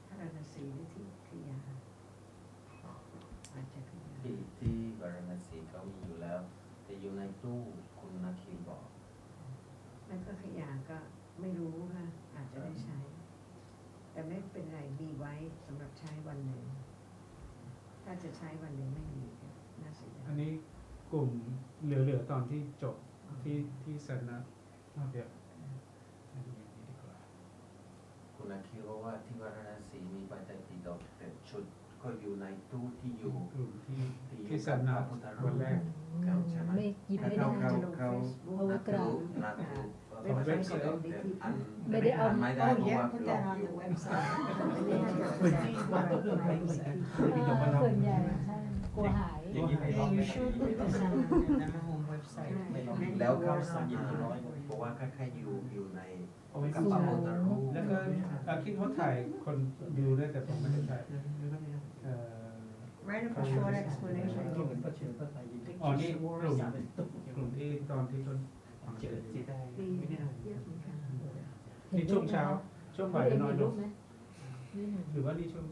พระราณสีหรือที่ขยาอาจจะขยา ที่วาราณสีเขามีอยู่แล้ว แต่อยู่ในตู้คุณนาคินบอก แล้วก็ขยาก็ไม่รู้ค่ะอาจจะได้ใช้ แต่ไม่เป็นไรมีไว้สำหรับใช้วันหนึ่งถ้าจะใช้วันหนึ่งไม่มีก็น่าเสียดาย อันนี้กลุ่มเหลือตอนที่จบที่สนะเดี๋ยวอันนี้อย่างนี้ดีกว่า คุณนาคินบอกว่าที่วาราณสีมีปัจจัยปิฎกแต่ชุดก็อยู่ในตู้ที่อยู่ กลุ่มที่ อยู่ สนะ พระพุทธรู วัน ป แรก เขาใช่ไหม ไม่หยิบไม่ได้ เขา เอาไว้กราบ นักรูป ของเว็บไซต์ อัน ไม่ได้เอา ไม่ได้เพราะว่า put ล็อ that ก on อยู่ the website ส่วนใหญ่ใช่กลัวหาย อย่างนี้ไม่ต้องไม่ต้อง นะโฮมเว็บไซต์ แล้วเขาสามารถบอกว่าคล้ายๆอยู่ใน เอาไว้ กระเป๋าพุทธรูป แล้วก็อาคิดเขาถ่ายคนดูด้วยแต่ผมไม่ได้ถ่าย Write up a short explanation ก็เหมือนประเชิญพระไตรปิฎก อ๋อนี่กลุ่มที่ตอนที่ต้น เจอสีได้ ดี ไม่ได้ เยอะเหมือนกัน ที่ช่วงเช้าช่วงบ่ายจะน้อยลง ไหมนี่หนึ่ง หรือว่านี่ช่วง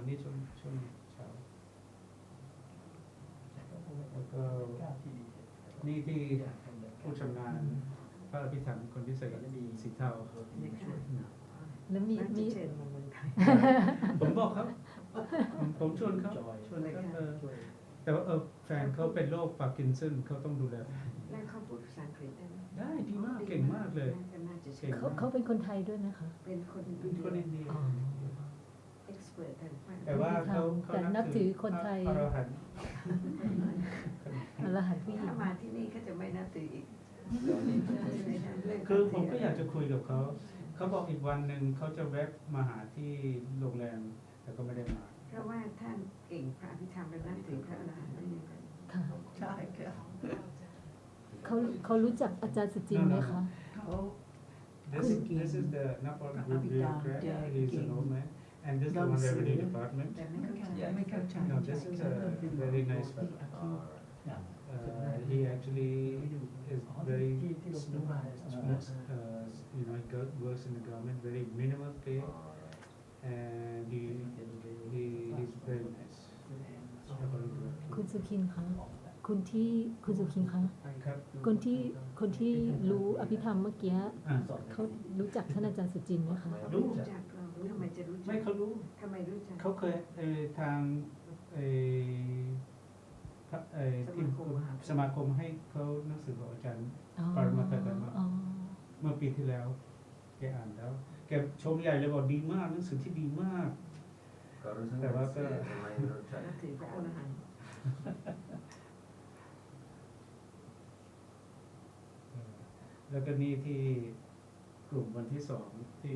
นี่ช่วงเช้าแล้วก็นี่ที่ผู้ชำนาญพระอภิธรรมคนพิเศษสีเทา แล้วมี น่าจะเชิญมาเมืองไทย ผมบอกครับผมชวนเขาชวน เลย เขา ค่ะ แต่ว่าแฟนเขาเป็นโรคพาร์กินสันเขาต้องดูแล แล้วเขาพูดภาษาอังกฤษได้ไหม ได้ดีมากเก่งมากเลย น่าจะเชิญ เขาเป็นคนไทยด้วยไหมคะ เป็นคน เป็นคนอินเดีย expert ทางภาค แต่ว่าเขา แต่นับถือคนไทย อรหันต์ อรหันต์ผู้หญิ ถ้าง มาที่นี่ก็จะไม่นับถืออีก คือผมก็อยากจะคุยกับเขาเขาบอกอีกวันหนึ่งเขาจะแวะมาหาที่โรงแรมแต่ก็ไม่ได้มา เพราะว่าท่านเก่งพระอภิธรรมและนับถือพระอรหันต์ด้วยกัน ค่ะ ใช่ค่ะ ค เขารู้จักอาจารย์สุจินไหมคะ This is the Nepal bureaucrat. He's an old man, and this is the one revenue department. แต่ไม่เข้าใจไม่เข้าใจ No, this is a very nice fellow. He actually is very smooth. You know, he works in the government, very minimal pay, and he's very nice. คุณสุขินคะคุณสุขินคะ ครับ คนที่รู้อภิธรรมเมื่อกี้เขารู้จักท่านอาจารย์สุจินไหมคะ รู้ รู้จักเราทำไมจะรู้จัก ไม่เขารู้ ทำไมรู้จัก เขาเคยทางที่สมาคมให้เขาหนังสือของอาจารย์ อ๋อ ปรมาจารย์ อ๋อ เมื่อปีที่แล้วแกอ่านแล้วแกชมใหญ่เลยบอกดีมากหนังสือที่ดีมาก แต่ว่าก็ นับถือพระอรหันต์ แล้วก็นี่ที่กลุ่มวันที่2ที่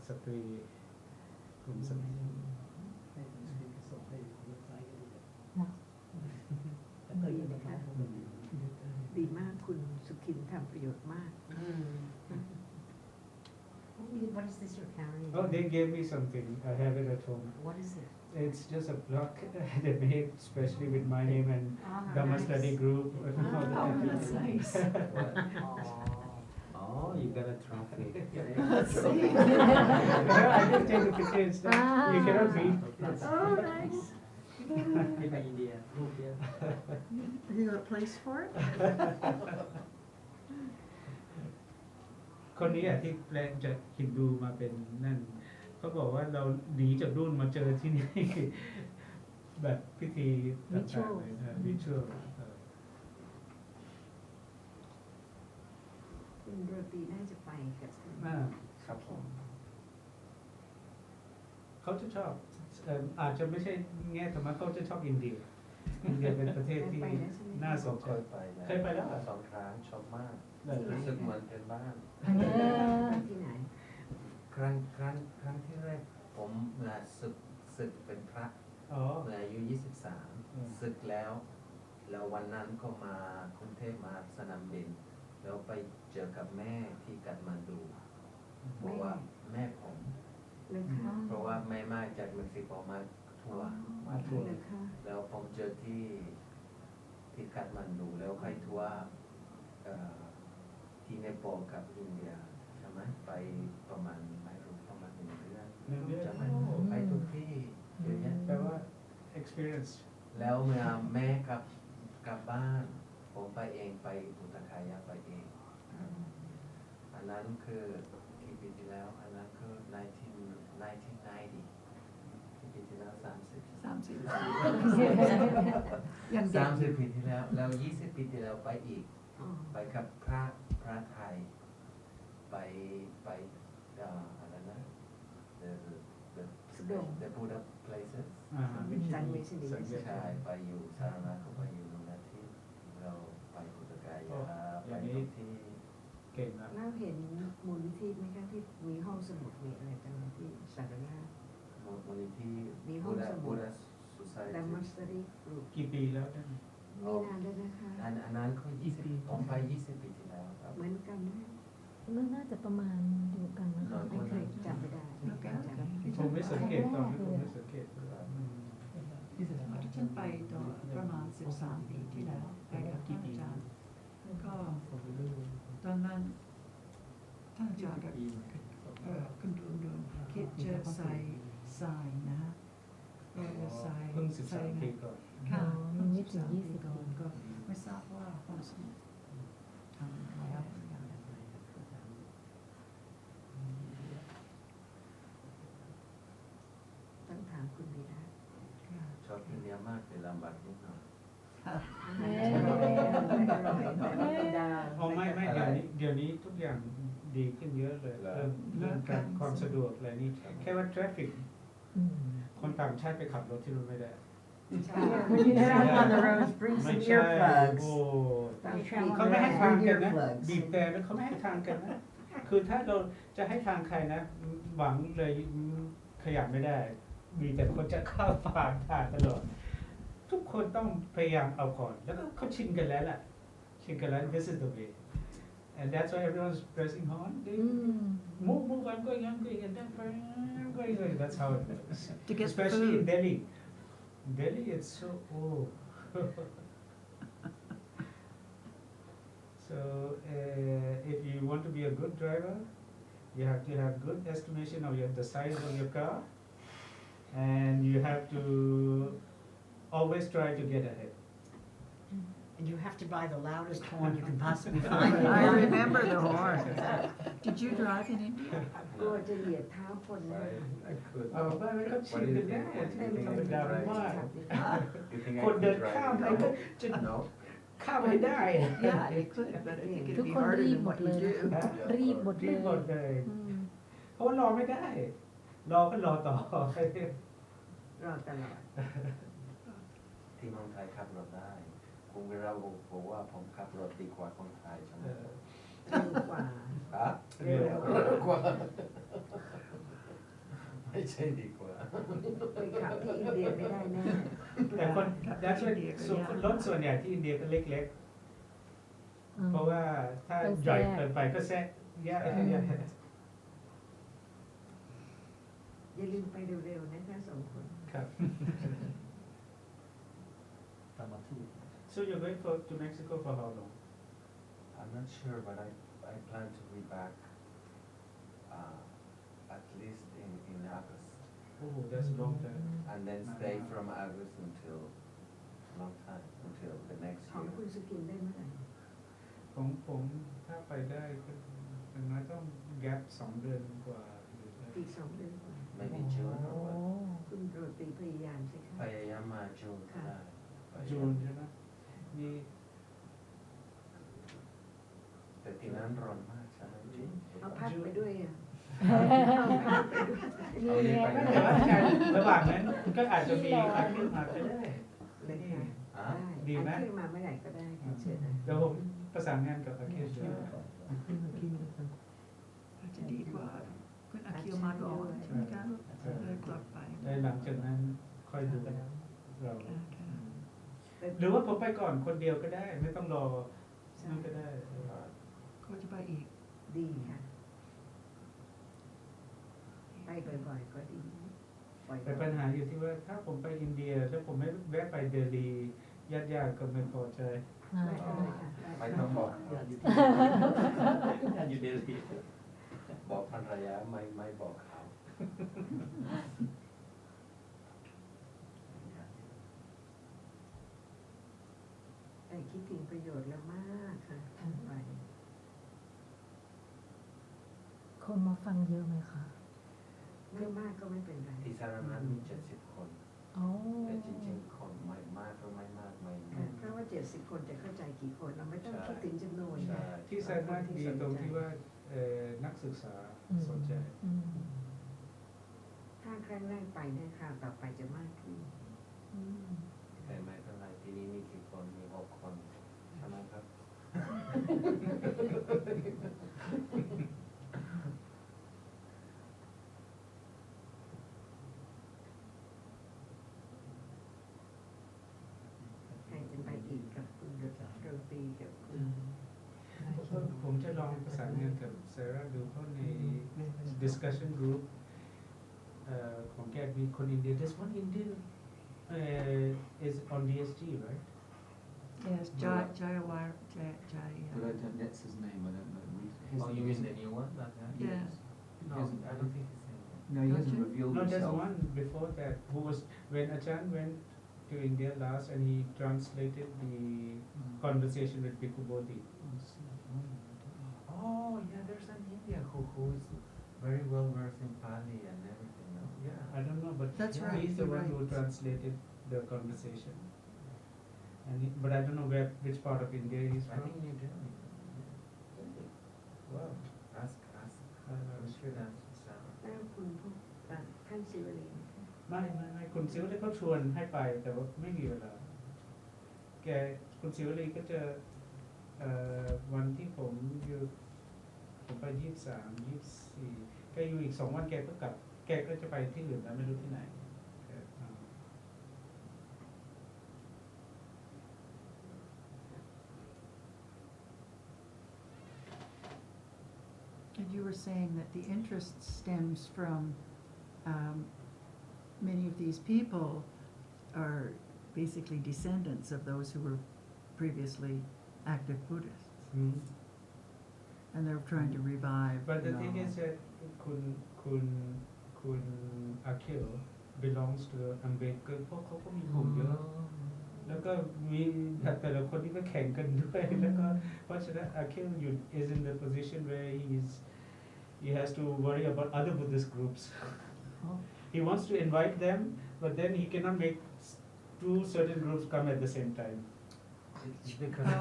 สตรีกลุ่มสตรี ดีมากคุณสุขินทำประโยชน์มาก What is this you're carrying? Oh, they gave me something. I have it at home. What is it? It's just a block they made especially with my name and Dhamma nice. study group. That's nice. Oh, you got a trophy. I just take the picture and stuff. You cannot read. Oh, nice. ที่ไปอินเดียรูปเยอะ You got a place for it? คนนี้ที่แปลงจากฮินดูมาเป็นนั่นเขาบอกว่าเราหนีจากรุ่นมาเจอที่นี่ แบบพิธีต่างๆเลยวิชวล คุณโรตีน่าจะไปกับ ครับผม เขาจะชอบอาจจะไม่ใช่แง่ธรรมะเขาจะชอบอินเดียเป็นประเทศที่น่าสนใจ เคยไปแล้ว 2 ครั้งชอบมากรู้สึกเหมือนเป็นบ้าน ที่ไหน ครั้งที่แรกผมศึกเป็นพระ อ๋อ เมื่ออายุ23ศึกแล้ววันนั้นก็มากรุงเทพมาสนามบินแล้วไปเจอกับแม่ที่กัตมันดูบอกว่าแม่ผม เลยค่ะ เพราะว่าแม่มาจากเม็กซิโกมาทัวร์ เลยค่ะ แล้วผมเจอที่กัตมันดูแล้วไปทัวร์ที่เนปาลกับอินเดียใช่ไหมไปประมาณไม่รู้ประมาณ1 เดือนจะไม่ไปทุกที่เยอะแยะ แปลว่า experience แล้วเมื่อแม่กลับบ้านผมไปเองไปอุตคายาไปเองอันนั้นคือกี่ปีที่แล้วอันนั้นคือ1990ที่ปีที่แล้ว30 ปีที่แล้วแล้ว20 ปีที่แล้วไปอีกไปกับพระไทยไปอะไรนะ the Buddha places จันไม่ใช่ดี ใช่ไปอยู่สาธารณะก็ไปอยู่ตรงนั้นที่เราไปอุตกายาไปที่ เก่งนะ แล้วเห็นมูลนิธิไหมคะที่มีห้องสมุดมีอะไรกันที่สาธารณะ มูลนิธิ มีห้องสมุด Buddha Society Dhamma study group กี่ปีแล้วท่าน มีนานด้วยนะคะ อันนั้นก็20ผมไป20 ปีที่แล้วครับ เหมือนกันไหม น่าจะประมาณเดียวกันนะคะ ไม่เคยจำไม่ได้ไม่เคยจำ ผมไม่สังเกตตอนนี้ผมไม่สังเกต ฉันไปตอนประมาณ13 ปีที่แล้วไปกับท่านอาจารย์ก็ตอนนั้นท่านอาจารย์ก็คุณดูคิดจะใส่ทรายนะฮะก็จะใส่ เพิ่ง13 ปีก่อน ค่ะ มันไม่ถึง ปีก่อนก็ไม่ทราบว่าห้องสมุดทำแล้ว ต้องถามคุณวีระ ชอบอินเดียมากแต่ลำบากนิดหน่อย อ๋อไม่เดี๋ยวนี้ทุกอย่างดีขึ้นเยอะเลยเรื่องการความสะดวกอะไรนี่แค่ว่า traffic คนต่างชาติไปขับรถที่นู่นไม่ได้ When you head out on the roads, bring ไม่ some ใช่ earplugs. โอ้ Don't travel เขาไม่ให้ทาง around. กัน Bring นะ earplugs. บีบแต่แล้วเขาไม่ให้ทางกันนะคือถ้าเราจะให้ทางใครนะหวังเลยขยับไม่ได้ มีแต่คนจะข้ามผ่านตลอดทุกคนต้องพยายามเอาก่อนแล้วก็เขาชินกันแล้วแหละช thinking like this is the way, and that's why everyone's pressing horn. They move, I'm going, and then I'm going. That's how it works. To get Especially food. in Delhi. Delhi, it's so So if you want to be a good driver, you have to have good estimation of the size of your car, and you have to always try to get ahead. And you have to buy the loudest horn you can possibly find. I remember the horn. Did you drive in India? กลัวจะเหยียบเท้าคนนะ I could. บ้านไม่ก็ชินกันได้ธรรมดามาก You think I คนเดิน could ข้าม drive ไป it? ก็จะ No. ข้ามไม่ได้ Yeah, you could, but I think ทุ it'd ก be คน harder รีบ than หมด what เล you ย do. รีบหมดเล รี ย บหมดเลย อืม เพราะว่ารอไม่ได้ รอก็รอต่อ รอตลอด ที่เมืองไทยขับรถได้คุณวิราบอกว่าผมขับรถดีกว่าคนไทยใช่ไหม เร็วกว่า ฮะ เร็ว กว่าไม่ใช่ดีกว่า ไปขับที่อินเดียไม่ได้แน่ แต่คนดัชส่วนรถส่วนใหญ่ที่อินเดียก็เล็กๆ เพราะว่าถ้าใหญ่เกินไปก็แซะแยะ อย่าลืมไปเร็วๆนะคะสองคน ครับ So you're going to Mexico for how long? I'm not sure, but I plan to be back at least in August, Oh, that's a long time. and then stay from August until long time until the next ของ year. คุณสกินได้เมื่อไหร่ ของผมถ้าไปได้ก็อย่างน้อยต้องแกป2 เดือนกว่าหรืออะไร อีก2 เดือนกว่า Maybe June or what? คุณโรตีพยายามสิคะ พยายามมาจูนก็ได้ จูนใช่ไหมมี แต่ที่นั้นร้อนมากใช่ไหมจริง เอาพัดไปด้วยอ่ะ นี่ไง ไม่แต่ว่าระหว่างนั้นก็อาจจะมีอันขึ้นมาก็ได้ เลยค่ะ อ่ะ ได้ ดีไหม อันขึ้นมาเมื่อไหร่ก็ได้ค่ะเชิญนะ เดี๋ยวผมประสานงานกับอาเคชด้วย อาจจะดีกว่าคุณอาคิวมาก่อนใช่ไหมคะเลยกลับไป ได้หลังจากนั้นค่อยดูเรา ค่ะ หรือว่าผมไปก่อนคนเดียวก็ได้ ไม่ต้องรอนั่นก็ได้ ก็จะไปอีก ดีค่ะไปบ่อยๆก็ดีบ่อย แต่ปัญหาอยู่ที่ว่าถ้าผมไปอินเดียแล้วผมไม่แวะไปเดลีญาติๆก็ไม่พอใจ อ่า ไม่เป็นไรค่ะ ไม่ต้องบอกอยู่ดีบอกภรรยาไม่บอกเขา แต่คิดถึงประโยชน์แล้วมากค่ะไป คนมาฟังเยอะไหมคะ ไม่มากก็ไม่เป็นไร ที่สารนันมี70 คน อ๋อ แต่จริงๆคนไม่มากก็ไม่มากไม่ เพราะว่า70 คนจะเข้าใจกี่คนเราไม่ต้องคิดถึงจำนวน ใช่ ที่แซนนาดีตรงที่ว่านักศึกษาสนใจ อืม ถ้าครั้งแรกไปเนี่ยค่ะต่อไปจะมากขึ้น อืม แต่ไม่เป็นไรที่นี่มีกี่คนมี6 คนใช่ไหมครับ ใครจะไปอีกกับคุณโรตีกับคุณ ผมจะลองประสานงานกับเซราดูเพราะใน discussion group ของแกมีคนอินเดีย There's one Indian is on DSG right Yes, Jayawar, Jay. That's his name. I don't know. Oh, you mean the new one? Not that? Yeah. No, I don't think he's in it. No, he hasn't Don't you? revealed No, there's himself. one before that who was when Ajarn went to India last and he translated the conversation with Bhikkhu Bodhi. Oh, yeah, there's an Indian who is very well versed in Pali and everything. No? Yeah, I don't know, but That's right, he's the you're one who right. translated the conversation. And but I don't know which part of India he's I from. think New Delhi. Wow. Ask. We should ask Sarah. แล้วคุณพวกท่านศิวลีนะคะ ไม่คุณซิวลีเขาชวนให้ไปแต่ว่าไม่มีเวลาคุณซิวลีก็จะวันที่ผมไป23 24แกอยู่อีก2 วันแกก็กลับแกก็จะไปที่อื่นแล้วไม่รู้ที่ไหน you were saying that the interest stems from many of these people are basically descendants of those who were previously active Buddhists, and they're trying to revive. But the you thing know. is that Kun Akhil belongs to Ambedkar เพราะเขาก็มีกลุ่มเยอะ แล้วก็มีแต่ละคนที่ก็แข่งกันด้วย แล้วก็เพราะฉะนั้น Akhil is in the position where he has to worry about other Buddhist groups. He wants to invite them, but then he cannot make two certain groups come at the same time. It's because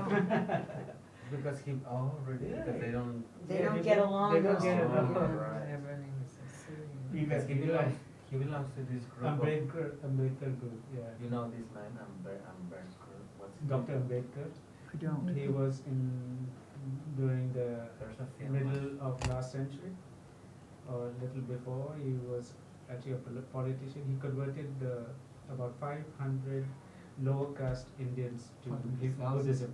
because he really because they don't They don't get along. They don't get along. Right. Everything is so serious. Because he belongs to this group. Ambedkar group, yeah. You know this man, Ambedkar. What's his Dr. name? Ambedkar. I don't. He was during the There's a film. middle of last century, or a little before. He was actually a politician. He converted about 500 lower caste Indians to 500,000. Buddhism.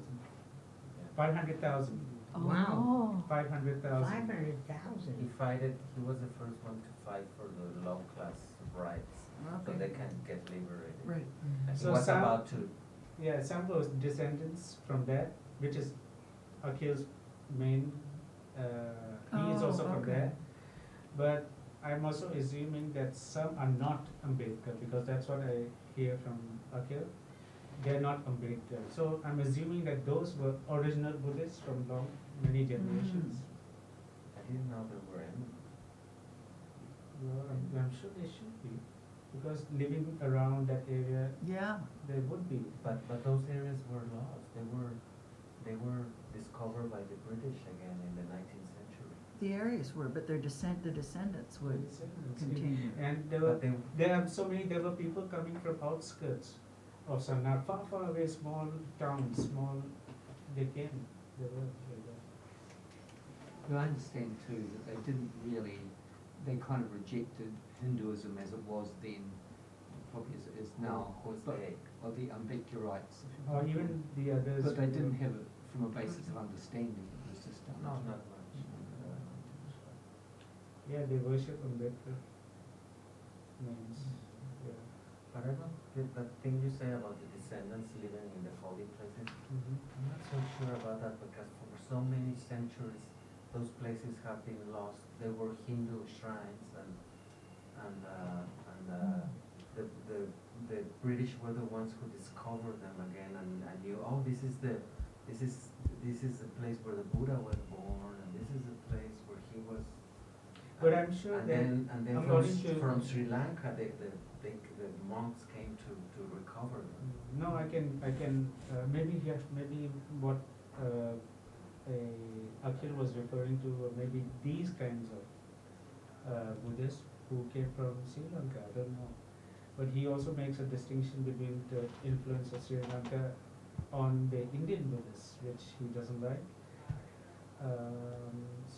500,000. Wow. 500,000. 500,000. He was the first one to fight for the low class rights, so Okay. they can get liberated. Right. And So he was some- about to. Yeah, some was descendants from that, which is Akhil's main. He is Oh, also from okay. there, but I'm also assuming that some are not Ambedkar, because that's what I hear from Akhil. They're not Ambedkar. So I'm assuming that those were original Buddhists from many generations. I didn't know there were any. Well, I'm sure they should be, because living around that area, Yeah. they would be. But those areas were lost. They were discovered by the British again in the 19th century. The areas were, but the descendants would continue. And But there are so many. There were people coming from outskirts of Sanat, far away, small towns, They came. They were like that. You understand too that they kind of rejected Hinduism as it was then, probably as it is now. Was But, they? or the Ambedkarites. Or even the others. But they who didn't were- have it from a basis of understanding. It was just done. No, not much. Yeah, they worship Ambedkar. Names. Yeah. But I don't get that thing you say about the descendants living in the holy places. Mhm. I'm not so sure about that because for so many centuries, those places have been lost. They were Hindu shrines, and the British were the ones who discovered them again and knew, oh, this is the place where the Buddha was born, and this is the place where he was. But I'm sure and that then according to- from Sri Lanka, the monks came to recover them. No, I can maybe what Akhil was referring to were maybe these kinds of Buddhists who came from Sri Lanka. I don't know, but he also makes a distinction between the influence of Sri Lanka on the Indian Buddhists, which he doesn't like.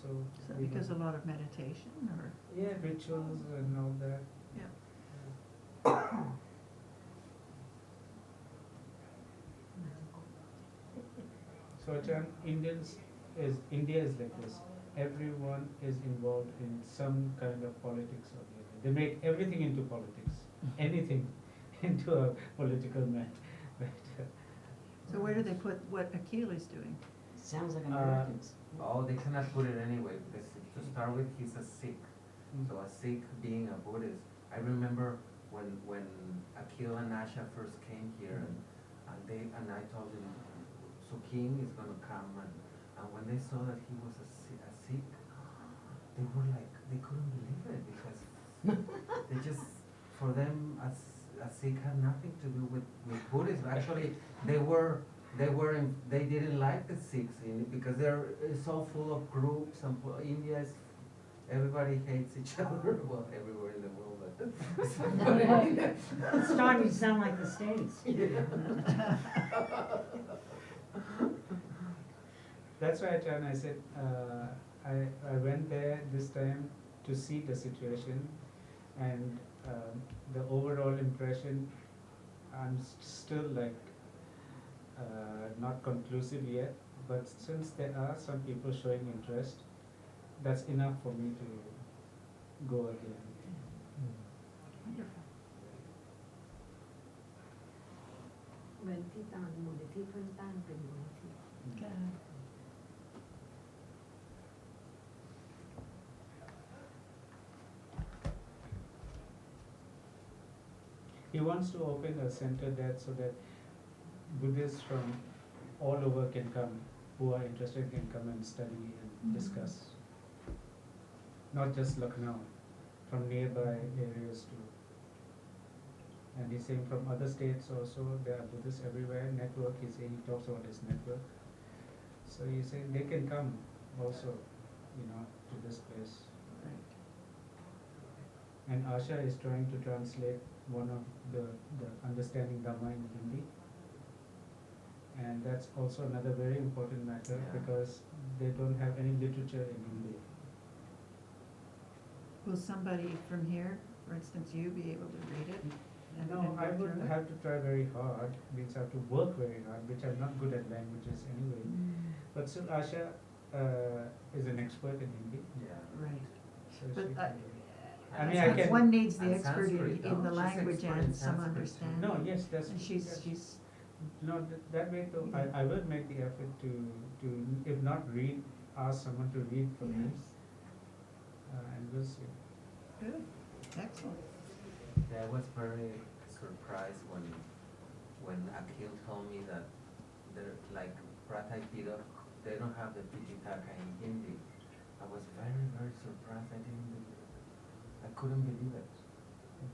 So Is that because a lot of meditation, or? yeah, rituals and all that. Yeah. So Ajarn, India is like this. Everyone is involved in some kind of politics or the other. They make everything into politics, anything into a political man. So where do they put what Akhil is doing? Sounds like Americans. Oh, they cannot put it anyway because to start with, he's a Sikh. So a Sikh being a Buddhist. I remember when Akhil and Asha first came here, and I told them, so King is gonna come, and when they saw that he was a Sikh, they were like, they couldn't believe it because they just, for them, a Sikh had nothing to do with Buddhism. Actually, they didn't like the Sikhs because it's all full of groups, and India is, everybody hates each other. Well, everywhere in the world, but It's starting to sound like the States. That's why, Ajarn, I said I went there this time to see the situation, and the overall impression, I'm still like not conclusive yet. But since there are some people showing interest, that's enough for me to go again. Wonderful. เหมือนที่ตอนมูลนิธิเพิ่งตั้งเป็นมูลนิธิ Good. He wants to open a center there so that Buddhists from all over can come, who are interested can come and study and discuss. Not just Lucknow, from nearby areas too. And he's saying from other states also, there are Buddhists everywhere. Network, he talks about his network. So he's saying they can come also, to this place. And Asha is trying to translate one of the understanding Dhamma in Hindi. And that's also another very important matter because they don't have any literature in Hindi. Will somebody from here, for instance, you, be able to read it? And No, go I would through it? have to try very hard, means I have to work very hard, which I'm not good at languages anyway. But still Asha is an expert in Hindi. Yeah. Right. So But, she can do it. I I mean, I can. one needs the And expert Sanskrit, in the she's language expert in and some Sanskrit too. understanding. No, yes, that's. And yes. she's, No, that way though, I will make the effort to, if not read, ask someone to read for me. And we'll see. good, excellent. Yeah, I was very surprised when Akhil told me that they're like Pratai Pira, they don't have the Pititaka in Hindi. I was very, very surprised. I couldn't believe it.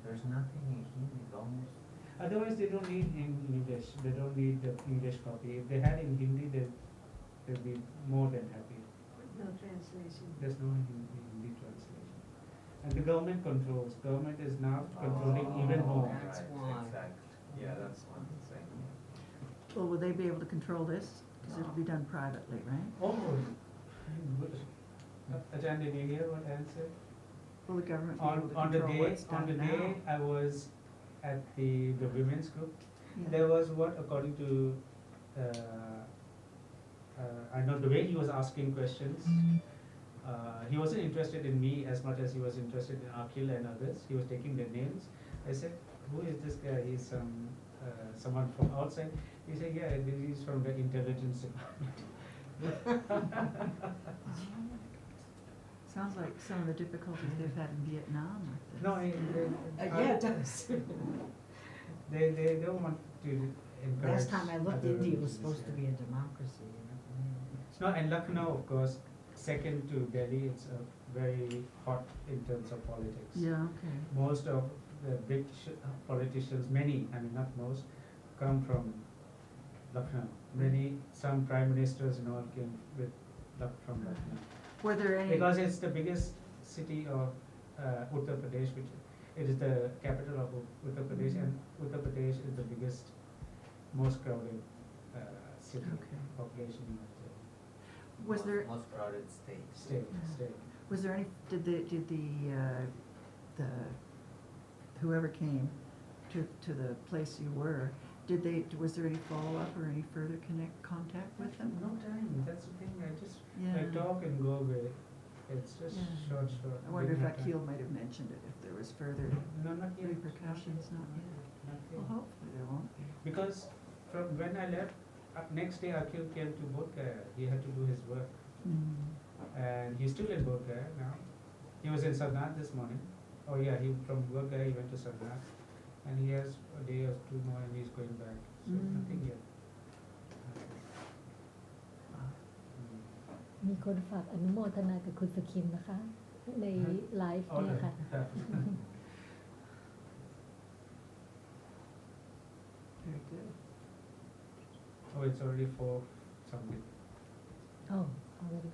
There's nothing in Hindi, almost. Otherwise, they don't need in English. They don't need the English copy. If they had in Hindi, they'd be more than happy. no translation There's no Hindi translation. And the government controls. Government is now controlling even more. That's why. Exactly. Yeah, that's one thing. Well, will they be able to control this? Because it'll be done privately, right? Oh, Ajarn, did you hear what Anne said? Will the government be able to On the control day, what's on the done day now? I was at the women's group, Yeah. there was what, according to, I know the way he was asking questions, he wasn't interested in me as much as he was interested in Akhil and others. He was taking their names. I said, who is this guy? He's someone from outside. He said, yeah, he's from the intelligence department. Sounds like some of the difficulties they've had in Vietnam with this. No, Yeah, it does. they don't want to encourage. Last time I looked, other India was religions supposed to there. be a democracy. No, and Lucknow, of course, second to Delhi, it's very hot in terms of politics. Yeah, okay. Most of the big politicians, many, I mean not most, come from Lucknow. Some prime ministers and all came from Lucknow. Were there any? Because it's the biggest city of Uttar Pradesh, which it is the capital of Uttar Pradesh, and Uttar Pradesh is the biggest, most crowded city, Okay. population in India. Was there? Most crowded state. State. Was there any? Did the whoever came to the place you were? Was there any follow up or any further contact with them? No time, that's the thing, I Yeah. talk and go away. It's just Yeah. short. I wonder if Didn't have Akhil time. might have mentioned it, if there was further No, not yet. repercussions, not yet. Not yet. Well, hopefully there won't be. Because from when I left, next day Akhil came to Bodh Gaya. He had to do his work. And he's still in Bodh Gaya now. He was in Sarnath this morning. Oh yeah, from Bodh Gaya he went to Sarnath. And he has a day or two more and he's going back. So nothing yet. มีคนฝากอนุโมทนากับคุณสคินนะคะ ในไลฟ์เนี่ยค่ะ Very good. Oh, it's already 4 something. Oh already